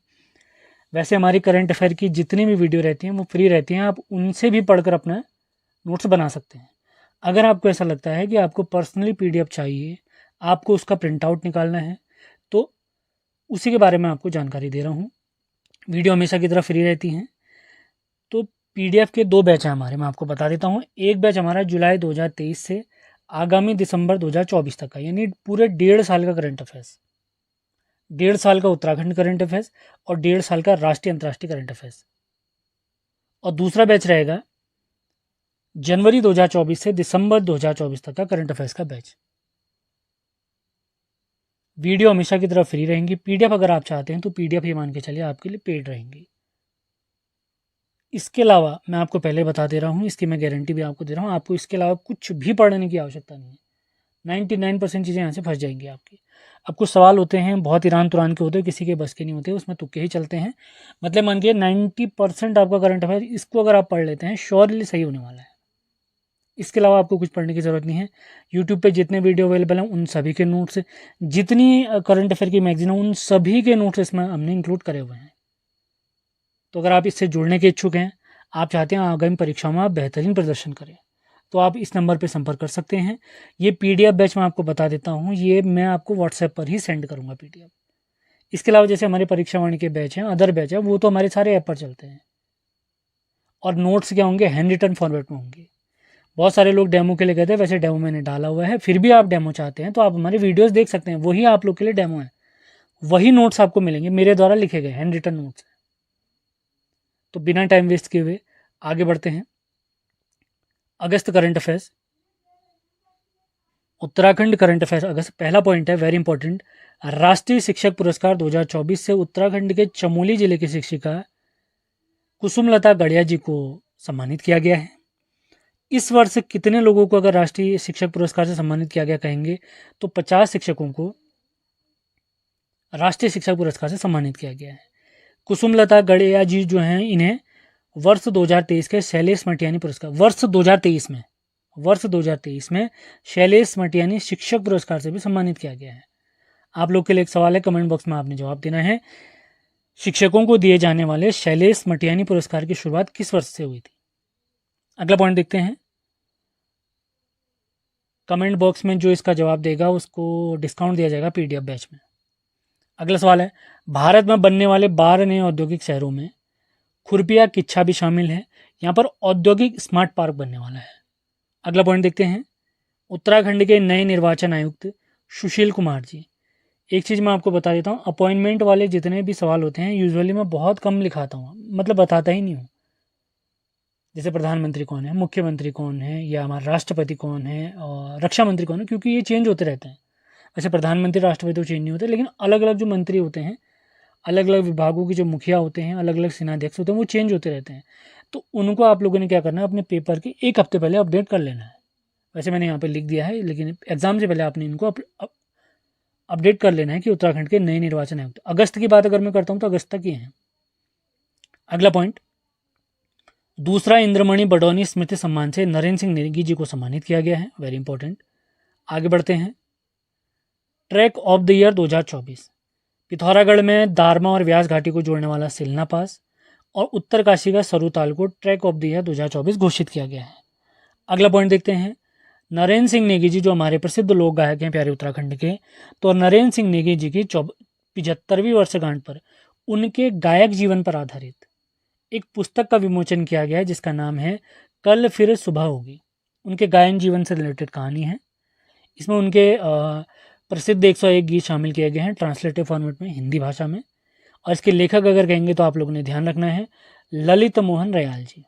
वैसे हमारी करंट अफेयर की जितनी भी वीडियो रहती हैं वो फ्री रहती हैं, आप उनसे भी पढ़कर अपना नोट्स बना सकते हैं। अगर आपको ऐसा लगता है कि आपको पर्सनली पीडीएफ चाहिए, आपको उसका प्रिंट आउट निकालना है, तो उसी के बारे में आपको जानकारी दे रहा हूँ। वीडियो हमेशा की तरह फ्री रहती हैं। तो पीडीएफ के 2 बैच हैं हमारे, मैं आपको बता देता हूँ। एक बैच हमारा जुलाई 2023 से आगामी दिसंबर 2024 तक का, यानी पूरे 1.5 साल का करंट अफेयर्स, 1.5 साल का उत्तराखंड करंट अफेयर्स और 1.5 साल का राष्ट्रीय अंतर्राष्ट्रीय करंट अफेयर्स। और दूसरा बैच रहेगा जनवरी 2024 से दिसंबर 2024 तक का करंट अफेयर्स का बैच। वीडियो हमेशा की तरह फ्री रहेंगी। पीडीएफ अगर आप चाहते हैं तो पीडीएफ ही मान के चलिए आपके लिए पेड रहेंगी। इसके अलावा मैं आपको पहले बता दे रहा हूँ, इसकी मैं गारंटी भी आपको दे रहा हूँ, आपको इसके अलावा कुछ भी पढ़ने की आवश्यकता नहीं है। 99% चीज़ें यहाँ से फंस जाएंगी आपकी। अब कुछ सवाल होते हैं बहुत ईरान तुरान के होते हैं, किसी के बस के नहीं होते, उसमें तुक्के ही चलते हैं। मतलब मान के 90% आपका करंट अफेयर इसको अगर आप पढ़ लेते हैं श्योरली सही होने वाला है। इसके अलावा आपको कुछ पढ़ने की ज़रूरत नहीं है। यूट्यूब पे जितने वीडियो अवेलेबल हैं उन सभी के नोट्स, जितनी करंट अफेयर की मैगजीन है उन सभी के नोट्स इसमें हमने इंक्लूड करे हुए हैं। तो अगर आप इससे जुड़ने के इच्छुक हैं, आप चाहते हैं आगामी परीक्षाओं में आप बेहतरीन प्रदर्शन करें, तो आप इस नंबर पर संपर्क कर सकते हैं। ये पीडीएफ बैच मैं आपको बता देता हूँ, ये मैं आपको व्हाट्सएप पर ही सेंड करूँगा पीडीएफ। इसके अलावा जैसे हमारे परीक्षा वाणी के बैच हैं, अदर बैच है, वो तो हमारे सारे ऐप पर चलते हैं। और नोट्स क्या होंगे, हैंड रिटन फॉर्मेट में होंगे। बहुत सारे लोग डेमो के लिए कहते हैं, वैसे डेमो मैंने डाला हुआ है, फिर भी आप डेमो चाहते हैं तो आप हमारे वीडियोस देख सकते हैं, वही आप लोग के लिए डेमो है। वही नोट्स आपको मिलेंगे, मेरे द्वारा लिखे गए हैंड रिटन नोट्स। तो बिना टाइम वेस्ट किए हुए आगे बढ़ते हैं। अगस्त current affairs, Uttarakhand current affairs अगस्त। पहला पॉइंट है वेरी इंपॉर्टेंट, राष्ट्रीय शिक्षक पुरस्कार 2024 से उत्तराखंड के चमोली जिले की शिक्षिका कुसुमलता गड़िया जी को सम्मानित किया गया है। इस वर्ष कितने लोगों को अगर राष्ट्रीय शिक्षक पुरस्कार से सम्मानित किया गया कहेंगे तो 50 शिक्षकों को राष्ट्रीय शिक्षक पुरस्कार से सम्मानित किया गया है। कुसुमलता गड़िया जी जो हैं, इन्हें वर्ष 2023 के शैलेश मटियानी पुरस्कार, वर्ष 2023 में शैलेश मटियानी शिक्षक पुरस्कार से भी सम्मानित किया गया है। आप लोग के लिए एक सवाल है, कमेंट बॉक्स में आपने जवाब देना है। शिक्षकों को दिए जाने वाले शैलेश मटियानी पुरस्कार की शुरुआत किस वर्ष से हुई थी? अगला पॉइंट देखते हैं। कमेंट बॉक्स में जो इसका जवाब देगा उसको डिस्काउंट दिया जाएगा पीडीएफ बैच में। अगला सवाल है, भारत में बनने वाले 12 नए औद्योगिक शहरों में खुरपिया किच्छा भी शामिल है। यहाँ पर औद्योगिक स्मार्ट पार्क बनने वाला है। अगला पॉइंट देखते हैं, उत्तराखंड के नए निर्वाचन आयुक्त सुशील कुमार जी। एक चीज़ मैं आपको बता देता हूँ, अपॉइंटमेंट वाले जितने भी सवाल होते हैं यूजुअली मैं बहुत कम लिखाता हूँ, मतलब बताता ही नहीं हूँ। जैसे प्रधानमंत्री कौन है, मुख्यमंत्री कौन है, या हमारा राष्ट्रपति कौन है और रक्षा मंत्री कौन है, क्योंकि ये चेंज होते रहते हैं। वैसे प्रधानमंत्री राष्ट्रपति तो चेंज नहीं होते, लेकिन अलग अलग जो मंत्री होते हैं, अलग अलग विभागों के जो मुखिया होते हैं, अलग अलग सेनाध्यक्ष होते हैं, वो चेंज होते रहते हैं। तो उनको आप लोगों ने क्या करना है, अपने पेपर के 1 हफ्ते पहले अपडेट कर लेना है। वैसे मैंने यहाँ पर लिख दिया है, लेकिन एग्जाम से पहले आपने इनको अपडेट कर लेना है कि उत्तराखंड के नए निर्वाचन आयुक्त। अगस्त की बात अगर मैं करता हूँ तो अगस्त तक ही हैं। अगला पॉइंट, दूसरा इंद्रमणि बडौनी स्मृति सम्मान से नरेंद्र सिंह नेगी जी को सम्मानित किया गया है, वेरी इंपॉर्टेंट। आगे बढ़ते हैं, track of the year 2024, Pithoragarh में दारमा और व्यास घाटी को जोड़ने वाला सिलना पास और उत्तरकाशी का सरुताल को ट्रैक ऑफ द ईयर 2024 घोषित किया गया है। अगला पॉइंट देखते हैं, नरेंद्र सिंह नेगी जी जो हमारे प्रसिद्ध लोक गायक हैं प्यारे उत्तराखंड के, तो नरेंद्र सिंह नेगी जी की 75वीं वर्षगांठ पर उनके गायक जीवन पर आधारित एक पुस्तक का विमोचन किया गया है, जिसका नाम है कल फिर सुबह होगी। उनके गायन जीवन से रिलेटेड कहानी है। इसमें उनके प्रसिद्ध 101 गीत शामिल किए गए हैं ट्रांसलेटिव फॉर्मेट में हिंदी भाषा में। और इसके लेखक अगर कहेंगे तो आप लोगों ने ध्यान रखना है ललित मोहन रयाल जी।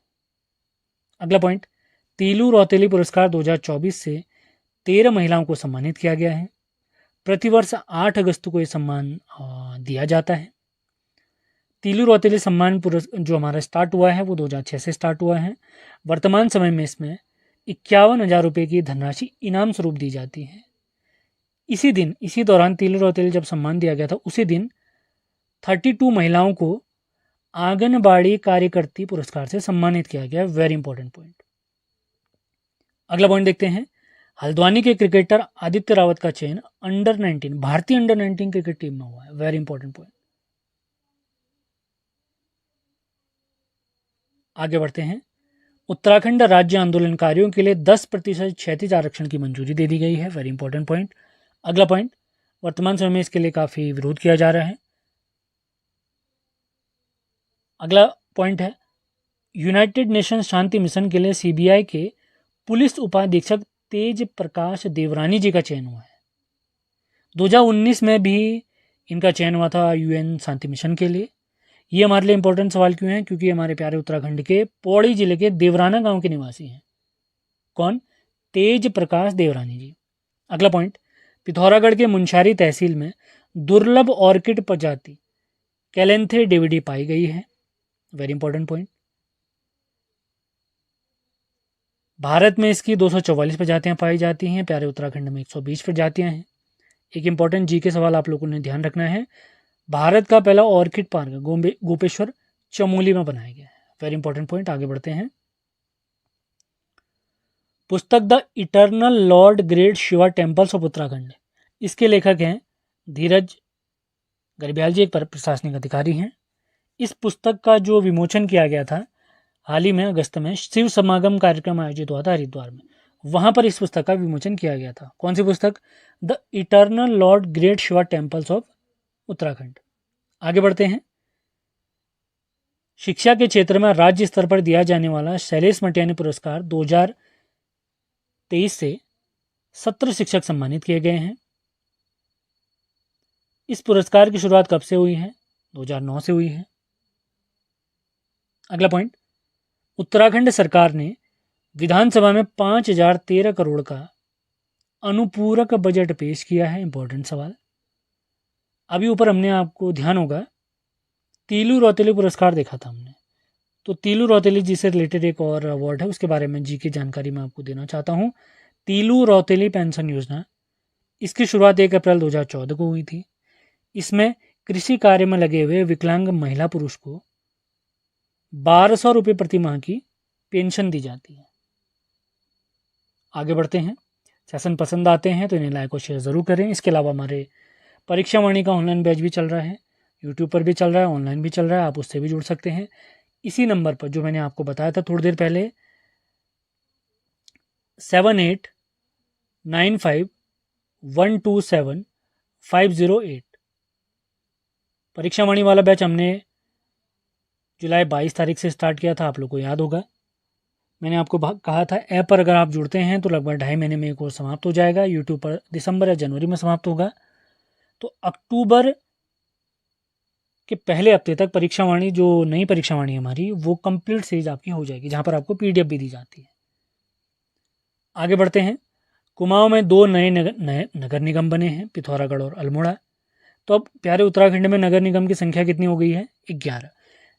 अगला पॉइंट, तीलू रौतेली पुरस्कार 2024 से 13 महिलाओं को सम्मानित किया गया है। प्रतिवर्ष 8 अगस्त को ये सम्मान दिया जाता है। तीलू रौतेली सम्मान जो हमारा स्टार्ट हुआ है वो 2006 से स्टार्ट हुआ है। वर्तमान समय में इसमें 51,000 रुपये की धनराशि इनाम स्वरूप दी जाती है। इसी दौरान तीलू रौतेली जब सम्मान दिया गया था उसी दिन 32 महिलाओं को आंगनबाड़ी कार्यकर्ती पुरस्कार से सम्मानित किया गया। Very important point. अगला पॉइंट देखते हैं, हल्द्वानी के क्रिकेटर आदित्य रावत का चयन अंडर 19 भारतीय अंडर 19 क्रिकेट टीम में हुआ है। Very important point. आगे बढ़ते हैं, उत्तराखंड राज्य आंदोलनकारियों के लिए 10% क्षैतिज आरक्षण की मंजूरी दे दी गई है। Very important point. अगला पॉइंट, वर्तमान समय में इसके लिए काफ़ी विरोध किया जा रहा है। अगला पॉइंट है, यूनाइटेड नेशंस शांति मिशन के लिए सीबीआई के पुलिस उपाधीक्षक तेज प्रकाश देवरानी जी का चयन हुआ है। 2019 में भी इनका चयन हुआ था यूएन शांति मिशन के लिए। ये हमारे लिए इंपॉर्टेंट सवाल क्यों है, क्योंकि हमारे प्यारे उत्तराखंड के पौड़ी जिले के देवराना गांव के निवासी हैं। कौन? तेज प्रकाश देवरानी जी। अगला पॉइंट, पिथौरागढ़ के मुंशारी तहसील में दुर्लभ ऑर्किड प्रजाति कैलेंथे डेविडी पाई गई है। Very important point. भारत में इसकी 244 प्रजातियां पाई जाती हैं, प्यारे उत्तराखंड में 120 प्रजातियां हैं। एक इंपॉर्टेंट जी के सवाल आप लोगों ने ध्यान रखना है, भारत का पहला ऑर्किड पार्क गोपेश्वर चमोली में बनाया गया है। Very important point. आगे बढ़ते हैं, पुस्तक the eternal Lord great Shiva temples of Uttarakhand, इसके लेखक हैं धीरज गर्ब्याल जी, एक प्रशासनिक अधिकारी हैं। इस पुस्तक का जो विमोचन किया गया था हाल ही में अगस्त में शिव समागम कार्यक्रम आयोजित हुआ था हरिद्वार में, वहां पर इस पुस्तक का विमोचन किया गया था। कौन सी पुस्तक? The eternal Lord great Shiva temples of Uttarakhand. आगे बढ़ते हैं, शिक्षा के क्षेत्र में राज्य स्तर पर दिया जाने वाला शैलेश मटियानी पुरस्कार 2023 से 17 शिक्षक सम्मानित किए गए हैं। इस पुरस्कार की शुरुआत कब से हुई है? 2009 से हुई है। अगला पॉइंट, उत्तराखंड सरकार ने विधानसभा में 5,013 करोड़ का अनुपूरक बजट पेश किया है। इंपॉर्टेंट सवाल। अभी ऊपर हमने आपको ध्यान होगा तीलू रौतेली पुरस्कार देखा था हमने, तो तीलू रौतेली जी से रिलेटेड एक और अवार्ड है, उसके बारे में जी की जानकारी मैं आपको देना चाहता हूँ। तीलू रौतेली पेंशन योजना, इसकी शुरुआत 1 अप्रैल 2014 को हुई थी। इसमें कृषि कार्य में लगे हुए विकलांग महिला पुरुष को 1,200 रुपये प्रति माह की पेंशन दी जाती है। आगे बढ़ते हैं, सेशन पसंद आते हैं तो इन्हें लाइक और शेयर ज़रूर करें। इसके अलावा हमारे परीक्षा वाणी का ऑनलाइन बैच भी चल रहा है, यूट्यूब पर भी चल रहा है, ऑनलाइन भी चल रहा है, आप उससे भी जुड़ सकते हैं। इसी नंबर पर जो मैंने आपको बताया था थोड़ी देर पहले 7895127508, परीक्षा वाणी वाला बैच हमने जुलाई 22 तारीख से स्टार्ट किया था, आप लोग को याद होगा। मैंने आपको कहा था ऐप पर अगर आप जुड़ते हैं तो लगभग 2.5 महीने में कोर्स समाप्त हो जाएगा। यूट्यूब पर दिसंबर या जनवरी में समाप्त होगा। तो अक्टूबर के पहले हफ्ते तक परीक्षा वाणी, जो नई परीक्षा वाणी हमारी, वो कंप्लीट सीरीज आपकी हो जाएगी, जहां पर आपको पीडीएफ भी दी जाती है। आगे बढ़ते हैं, कुमाऊं में 2 नए नगर निगम बने हैं, पिथौरागढ़ और अल्मोड़ा। तो अब प्यारे उत्तराखंड में नगर निगम की संख्या कितनी हो गई है? 11,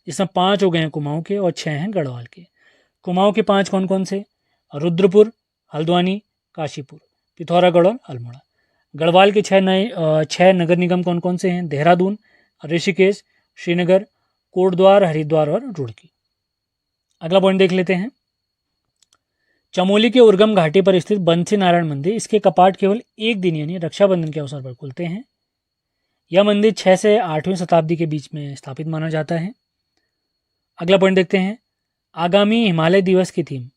जिसमें 5 हो गए हैं कुमाऊं के और 6 हैं गढ़वाल के। कुमाऊं के 5 कौन कौन से? रुद्रपुर, हल्द्वानी, काशीपुर, पिथौरागढ़ और अल्मोड़ा। गढ़वाल के 6 नगर निगम कौन कौन से हैं? देहरादून, ऋषिकेश, श्रीनगर, कोटद्वार, हरिद्वार और रुड़की। अगला पॉइंट देख लेते हैं, चमोली के उर्गम घाटी पर स्थित बंसी नारायण मंदिर, इसके कपाट केवल एक दिन यानी रक्षाबंधन के अवसर पर खुलते हैं। यह मंदिर 6 से 8वीं शताब्दी के बीच में स्थापित माना जाता है। अगला पॉइंट देखते हैं, आगामी हिमालय दिवस की थीम।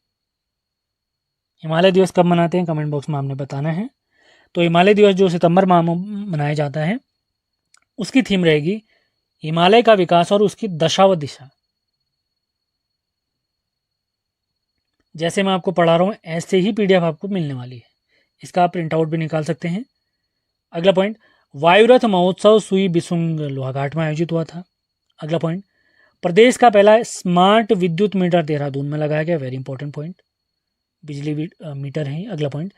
हिमालय दिवस कब मनाते हैं? कमेंट बॉक्स में आपने बताना है। तो हिमालय दिवस जो सितंबर माह में मनाया जाता है, उसकी थीम रहेगी हिमालय का विकास और उसकी दशा व दिशा। जैसे मैं आपको पढ़ा रहा हूँ ऐसे ही पीडीएफ आपको मिलने वाली है, इसका आप प्रिंट आउट भी निकाल सकते हैं। अगला पॉइंट, वायुरथ महोत्सव सुई बिसुंग लोहाघाट में आयोजित हुआ था। अगला पॉइंट, प्रदेश का पहला स्मार्ट विद्युत मीटर देहरादून में लगाया गया, वेरी इंपॉर्टेंट पॉइंट, बिजली मीटर है। अगला पॉइंट,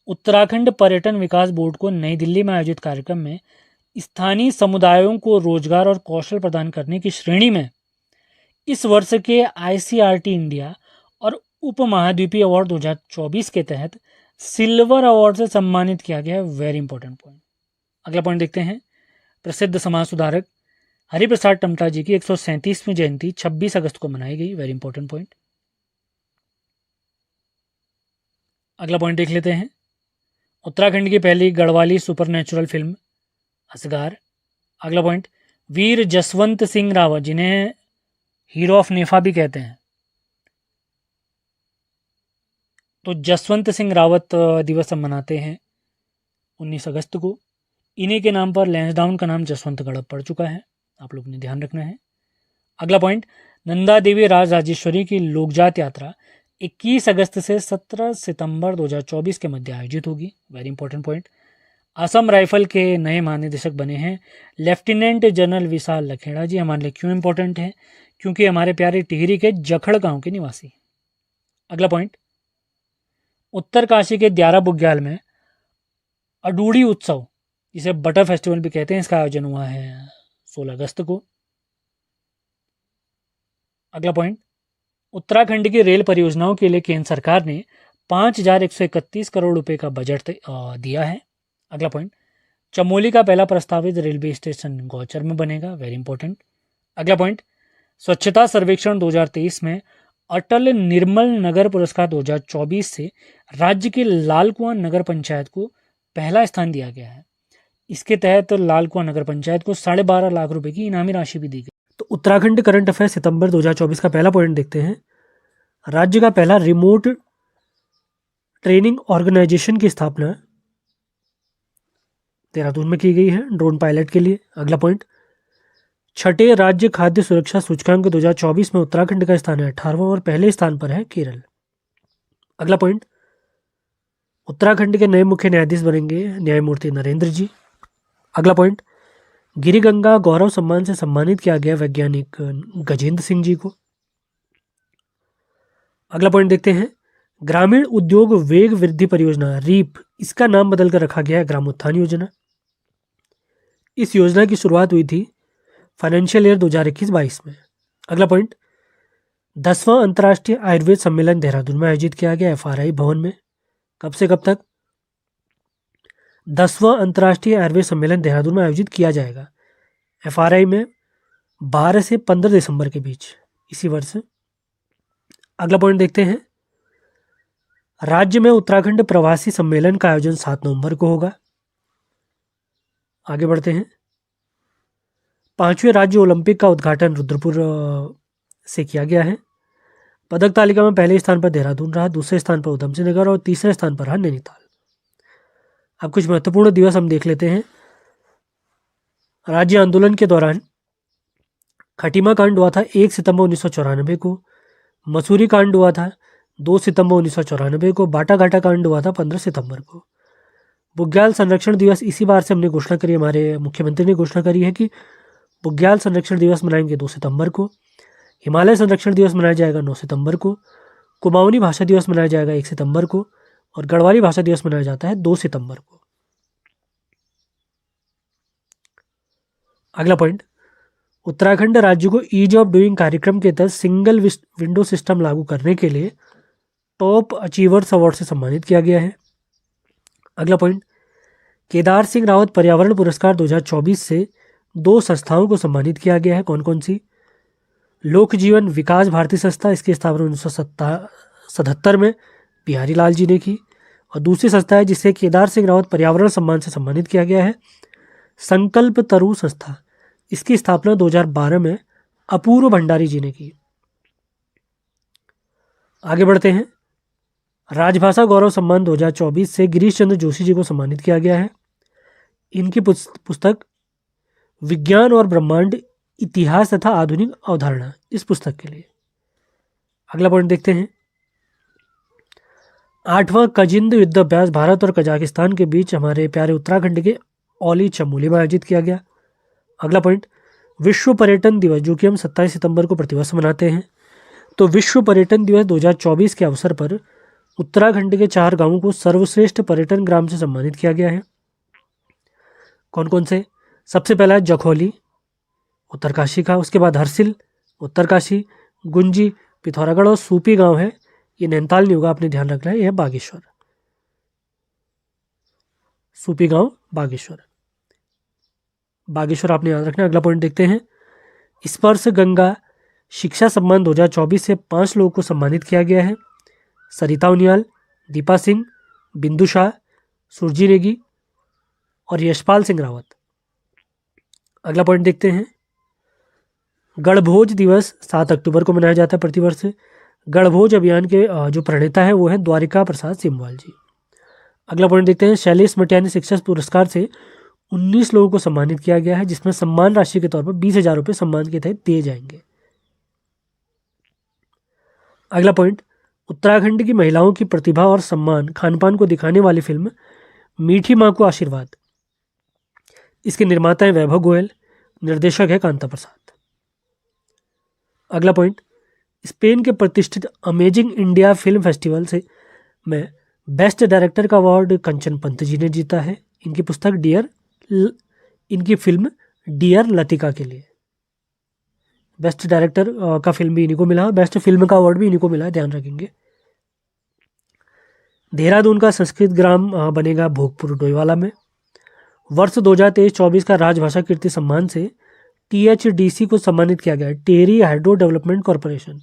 उत्तराखंड पर्यटन विकास बोर्ड को नई दिल्ली में आयोजित कार्यक्रम में स्थानीय समुदायों को रोजगार और कौशल प्रदान करने की श्रेणी में इस वर्ष के आईसीआरटी इंडिया और उप महाद्वीपीय अवार्ड 2024 के तहत सिल्वर अवार्ड से सम्मानित किया गया है, वेरी इंपॉर्टेंट पॉइंट। अगला पॉइंट देखते हैं, प्रसिद्ध समाज सुधारक हरिप्रसाद टमटा जी की 137वीं जयंती 26 अगस्त को मनाई गई, वेरी इंपॉर्टेंट पॉइंट। अगला पॉइंट देख लेते हैं, उत्तराखंड की पहली गढ़वाली सुपरनेचुरल फिल्म असगार। अगला पॉइंट, वीर जसवंत सिंह रावत जिन्हें हीरो ऑफ नेफा भी कहते हैं, तो जसवंत सिंह रावत दिवस हम मनाते हैं 19 अगस्त को। इन्हीं के नाम पर लैंसडाउन का नाम जसवंतगढ़ पड़ चुका है, आप लोग ने ध्यान रखना है। अगला पॉइंट, नंदा देवी राज राजेश्वरी की लोकजात यात्रा 21 अगस्त से 17 सितंबर 2024 के मध्य आयोजित होगी, very important point. Assam rifle के नए महानिदेशक बने हैं लेफ्टिनेंट जनरल विशाल लखेड़ा जी। हमारे लिए क्यों इंपॉर्टेंट है? क्योंकि हमारे प्यारे टिहरी के जखड़ गांव के निवासी। अगला पॉइंट, उत्तरकाशी के द्यारा बुग्याल में अडूड़ी उत्सव, जिसे बटर फेस्टिवल भी कहते हैं, इसका आयोजन हुआ है 16 अगस्त को। अगला पॉइंट, उत्तराखंड की रेल परियोजनाओं के लिए केंद्र सरकार ने 5,131 करोड़ रुपए का बजट दिया है। अगला पॉइंट, चमोली का पहला प्रस्तावित रेलवे स्टेशन गौचर में बनेगा, वेरी इंपॉर्टेंट। अगला पॉइंट, स्वच्छता सर्वेक्षण 2023 में अटल निर्मल नगर पुरस्कार 2024 से राज्य के लाल कुआं नगर पंचायत को पहला स्थान दिया गया है। इसके तहत लाल कुआं नगर पंचायत को 12.5 लाख रुपए की इनामी राशि भी दी गई। तो उत्तराखंड करंट अफेयर सितंबर 2024 का पहला पॉइंट देखते हैं, राज्य का पहला रिमोट ट्रेनिंग ऑर्गेनाइजेशन की स्थापना देहरादून में की गई है ड्रोन पायलट के लिए। अगला पॉइंट, छठे राज्य खाद्य सुरक्षा सूचकांक 2024 में उत्तराखंड का स्थान है 18वां और पहले स्थान पर है केरल। अगला पॉइंट, उत्तराखंड के नए मुख्य न्यायाधीश बनेंगे न्यायमूर्ति नरेंद्र जी। अगला पॉइंट, गिरी गंगा गौरव सम्मान से सम्मानित किया गया वैज्ञानिक गजेंद्र सिंह जी को। अगला पॉइंट देखते हैं, ग्रामीण उद्योग वेग वृद्धि परियोजना रीप, इसका नाम बदलकर रखा गया है ग्राम उत्थान योजना। इस योजना की शुरुआत हुई थी फाइनेंशियल ईयर 2021-22 में। अगला पॉइंट, 10वां अंतर्राष्ट्रीय आयुर्वेद सम्मेलन देहरादून में आयोजित किया गया एफआरआई भवन में। कब से कब तक? 10वां अंतर्राष्ट्रीय आयुर्वेद सम्मेलन देहरादून में आयोजित किया जाएगा एफआरआई में 12 से 15 दिसंबर के बीच इसी वर्ष। अगला पॉइंट देखते हैं, राज्य में उत्तराखंड प्रवासी सम्मेलन का आयोजन 7 नवंबर को होगा। आगे बढ़ते हैं, 5वें राज्य ओलंपिक का उद्घाटन रुद्रपुर से किया गया है। पदक तालिका में पहले स्थान पर देहरादून रहा, दूसरे स्थान पर उधम सिंह नगर और तीसरे स्थान पर रहा नैनीताल। अब कुछ महत्वपूर्ण दिवस हम देख लेते हैं। राज्य आंदोलन के दौरान खटीमा कांड हुआ था 1 सितंबर 1994 को, मसूरी कांड हुआ था 2 सितंबर 1994 को, बाटा घाटा कांड हुआ था 15 सितंबर को। बुग्याल संरक्षण दिवस इसी बार से हमने घोषणा करी, हमारे मुख्यमंत्री ने घोषणा करी है कि बुग्याल संरक्षण दिवस मनाएंगे 2 सितंबर को। हिमालय संरक्षण दिवस मनाया जाएगा 9 सितंबर को। कुमाऊनी भाषा दिवस मनाया जाएगा 1 सितंबर को और गढ़वाली भाषा दिवस मनाया जाता है 2 सितंबर को। अगला पॉइंट, उत्तराखंड राज्य को ईज ऑफ डूइंग कार्यक्रम के तहत सिंगल विंडो सिस्टम लागू करने के लिए टॉप अचीवर्स अवार्ड से सम्मानित किया गया है। अगला पॉइंट, केदार सिंह रावत पर्यावरण पुरस्कार 2024 से 2 संस्थाओं को सम्मानित किया गया है। कौन कौन सी? लोक जीवन विकास भारती संस्था, इसकी स्थापना 1977 में बिहारी लाल जी ने की, और दूसरी संस्था है जिसे केदार सिंह रावत पर्यावरण सम्मान से सम्मानित किया गया है, संकल्प तरु संस्था, इसकी स्थापना 2012 में अपूर्व भंडारी जी ने की। आगे बढ़ते हैं, राजभाषा गौरव सम्मान 2024 से गिरीश चंद्र जोशी जी को सम्मानित किया गया है। इनकी पुस्तक विज्ञान और ब्रह्मांड इतिहास तथा आधुनिक अवधारणा, इस पुस्तक के लिए। अगला पॉइंट देखते हैं, 8वां कजिंद युद्धाभ्यास भारत और कजाकिस्तान के बीच हमारे प्यारे उत्तराखंड के ओली चमोली में आयोजित किया गया। अगला पॉइंट, विश्व पर्यटन दिवस जो कि हम 27 सितंबर को प्रतिवर्ष मनाते हैं, तो विश्व पर्यटन दिवस 2024 के अवसर पर उत्तराखंड के 4 गांवों को सर्वश्रेष्ठ पर्यटन ग्राम से सम्मानित किया गया है। कौन कौन से? सबसे पहला है जखौली उत्तरकाशी का, उसके बाद हरसिल उत्तरकाशी, गुंजी पिथौरागढ़ और सूपी गांव है, ये नैनीताल नहीं होगा, आपने ध्यान रखना है, यह बागेश्वर। सूपी गांव बागेश्वर, बागेश्वर आपने याद रखना है। अगला पॉइंट देखते हैं, स्पर्श गंगा शिक्षा सम्मान 2024 से 5 लोगों को सम्मानित किया गया है। सरिता उनियाल, दीपा सिंह, बिंदु शाह, सुरजी नेगी और यशपाल सिंह रावत। अगला पॉइंट देखते हैं, गणभोज दिवस 7 अक्टूबर को मनाया जाता है प्रतिवर्ष। गणभोज अभियान के जो प्रणेता है वो है द्वारिका प्रसाद सिमवाल जी। अगला पॉइंट देखते हैं, शैलेश मटियानी शिक्षक पुरस्कार से 19 लोगों को सम्मानित किया गया है, जिसमें सम्मान राशि के तौर पर 20,000 रुपये सम्मान के तहत दिए जाएंगे। अगला पॉइंट, उत्तराखंड की महिलाओं की प्रतिभा और सम्मान खान पान को दिखाने वाली फिल्म मीठी मां को आशीर्वाद, इसके निर्माता है वैभव गोयल, निर्देशक है कांता प्रसाद। अगला पॉइंट, स्पेन के प्रतिष्ठित अमेजिंग इंडिया फिल्म फेस्टिवल से में बेस्ट डायरेक्टर का अवार्ड कंचन पंत जी ने जीता है। इनकी पुस्तक इनकी फिल्म डियर लतिका के लिए बेस्ट डायरेक्टर का फिल्म भी इन्हीं को मिला, बेस्ट फिल्म का अवार्ड भी इन्हीं को मिला है, ध्यान रखेंगे। देहरादून का संस्कृत ग्राम बनेगा भोगपुर डोईवाला में। वर्ष 2023-24 का राजभाषा कीर्ति सम्मान से THDC को सम्मानित किया गया, टेहरी हाइड्रो डेवलपमेंट कॉरपोरेशन,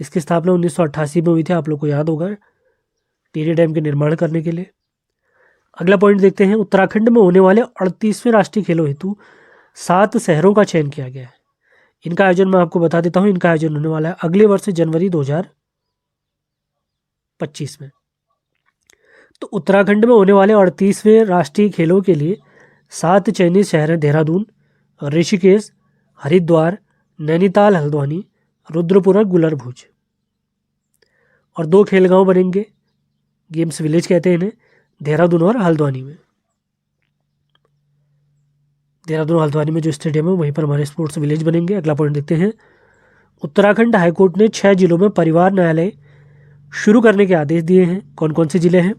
जिसकी स्थापना 1988 में हुई थी, आप लोग को याद होगा, टेहरी डैम के निर्माण करने के लिए। अगला पॉइंट देखते हैं, उत्तराखंड में होने वाले 38वें राष्ट्रीय खेलों हेतु 7 शहरों का चयन किया गया है। इनका आयोजन मैं आपको बता देता हूँ, इनका आयोजन होने वाला है अगले वर्ष जनवरी 2025 में। तो उत्तराखंड में होने वाले 38वें राष्ट्रीय खेलों के लिए 7 चयनित शहर हैं, देहरादून, ऋषिकेश, हरिद्वार, नैनीताल हल्द्वानी, रुद्रपुर और गुलरभुज। और 2 खेल गांव बनेंगे, गेम्स विलेज कहते हैं इन्हें, देहरादून और हल्द्वानी में। देहरादून हल्द्वानी में जो स्टेडियम है वहीं पर हमारे स्पोर्ट्स विलेज बनेंगे। अगला पॉइंट देखते हैं, उत्तराखंड हाईकोर्ट ने 6 जिलों में परिवार न्यायालय शुरू करने के आदेश दिए हैं। कौन कौन से जिले हैं?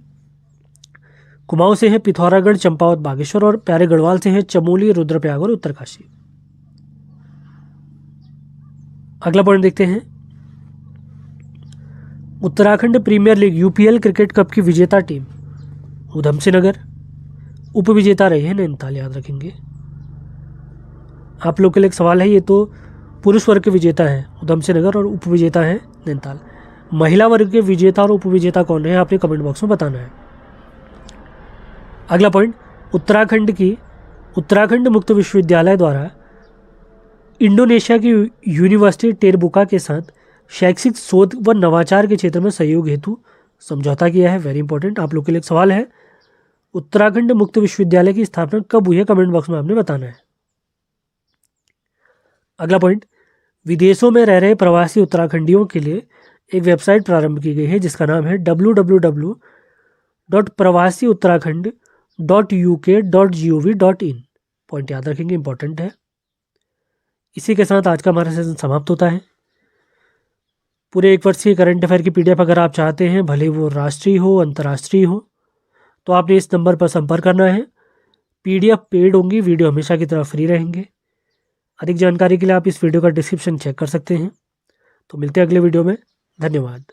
कुमाऊं से है पिथौरागढ़, चंपावत, बागेश्वर, और प्यारे गढ़वाल से है चमोली, रुद्रप्रयाग और उत्तरकाशी। अगला पॉइंट देखते हैं, Uttarakhand premier league UPL cricket cup की विजेता टीम उधमसिंह नगर, उप विजेता रही है नैनीताल, याद रखेंगे। आप लोग के लिए एक सवाल है, ये तो पुरुष वर्ग के विजेता हैं उधमसिंह नगर और उप विजेता है नैनीताल। महिला वर्ग के विजेता और उप विजेता कौन है, आपने कमेंट बॉक्स में बताना है। अगला पॉइंट, उत्तराखंड मुक्त विश्वविद्यालय द्वारा इंडोनेशिया की यूनिवर्सिटी टेरबुका के साथ शैक्षिक शोध व नवाचार के क्षेत्र में सहयोग हेतु समझौता किया है। वेरी इंपॉर्टेंट, आप लोग के लिए एक सवाल है, उत्तराखंड मुक्त विश्वविद्यालय की स्थापना कब हुई है, कमेंट बॉक्स में आपने बताना है। अगला पॉइंट, विदेशों में रह रहे प्रवासी उत्तराखंडियों के लिए एक वेबसाइट प्रारंभ की गई है, जिसका नाम है www.pravasiuttarakhand.uk.gov.in। पॉइंट याद रखेंगे, इंपॉर्टेंट है। इसी के साथ आज का हमारा सेशन समाप्त होता है। पूरे 1 वर्ष की करंट अफेयर की PDF अगर आप चाहते हैं, भले वो राष्ट्रीय हो अंतर्राष्ट्रीय हो, तो आपने इस नंबर पर संपर्क करना है। PDF पेड होंगी, वीडियो हमेशा की तरह फ्री रहेंगे। अधिक जानकारी के लिए आप इस वीडियो का डिस्क्रिप्शन चेक कर सकते हैं। तो मिलते हैं अगले वीडियो में, धन्यवाद।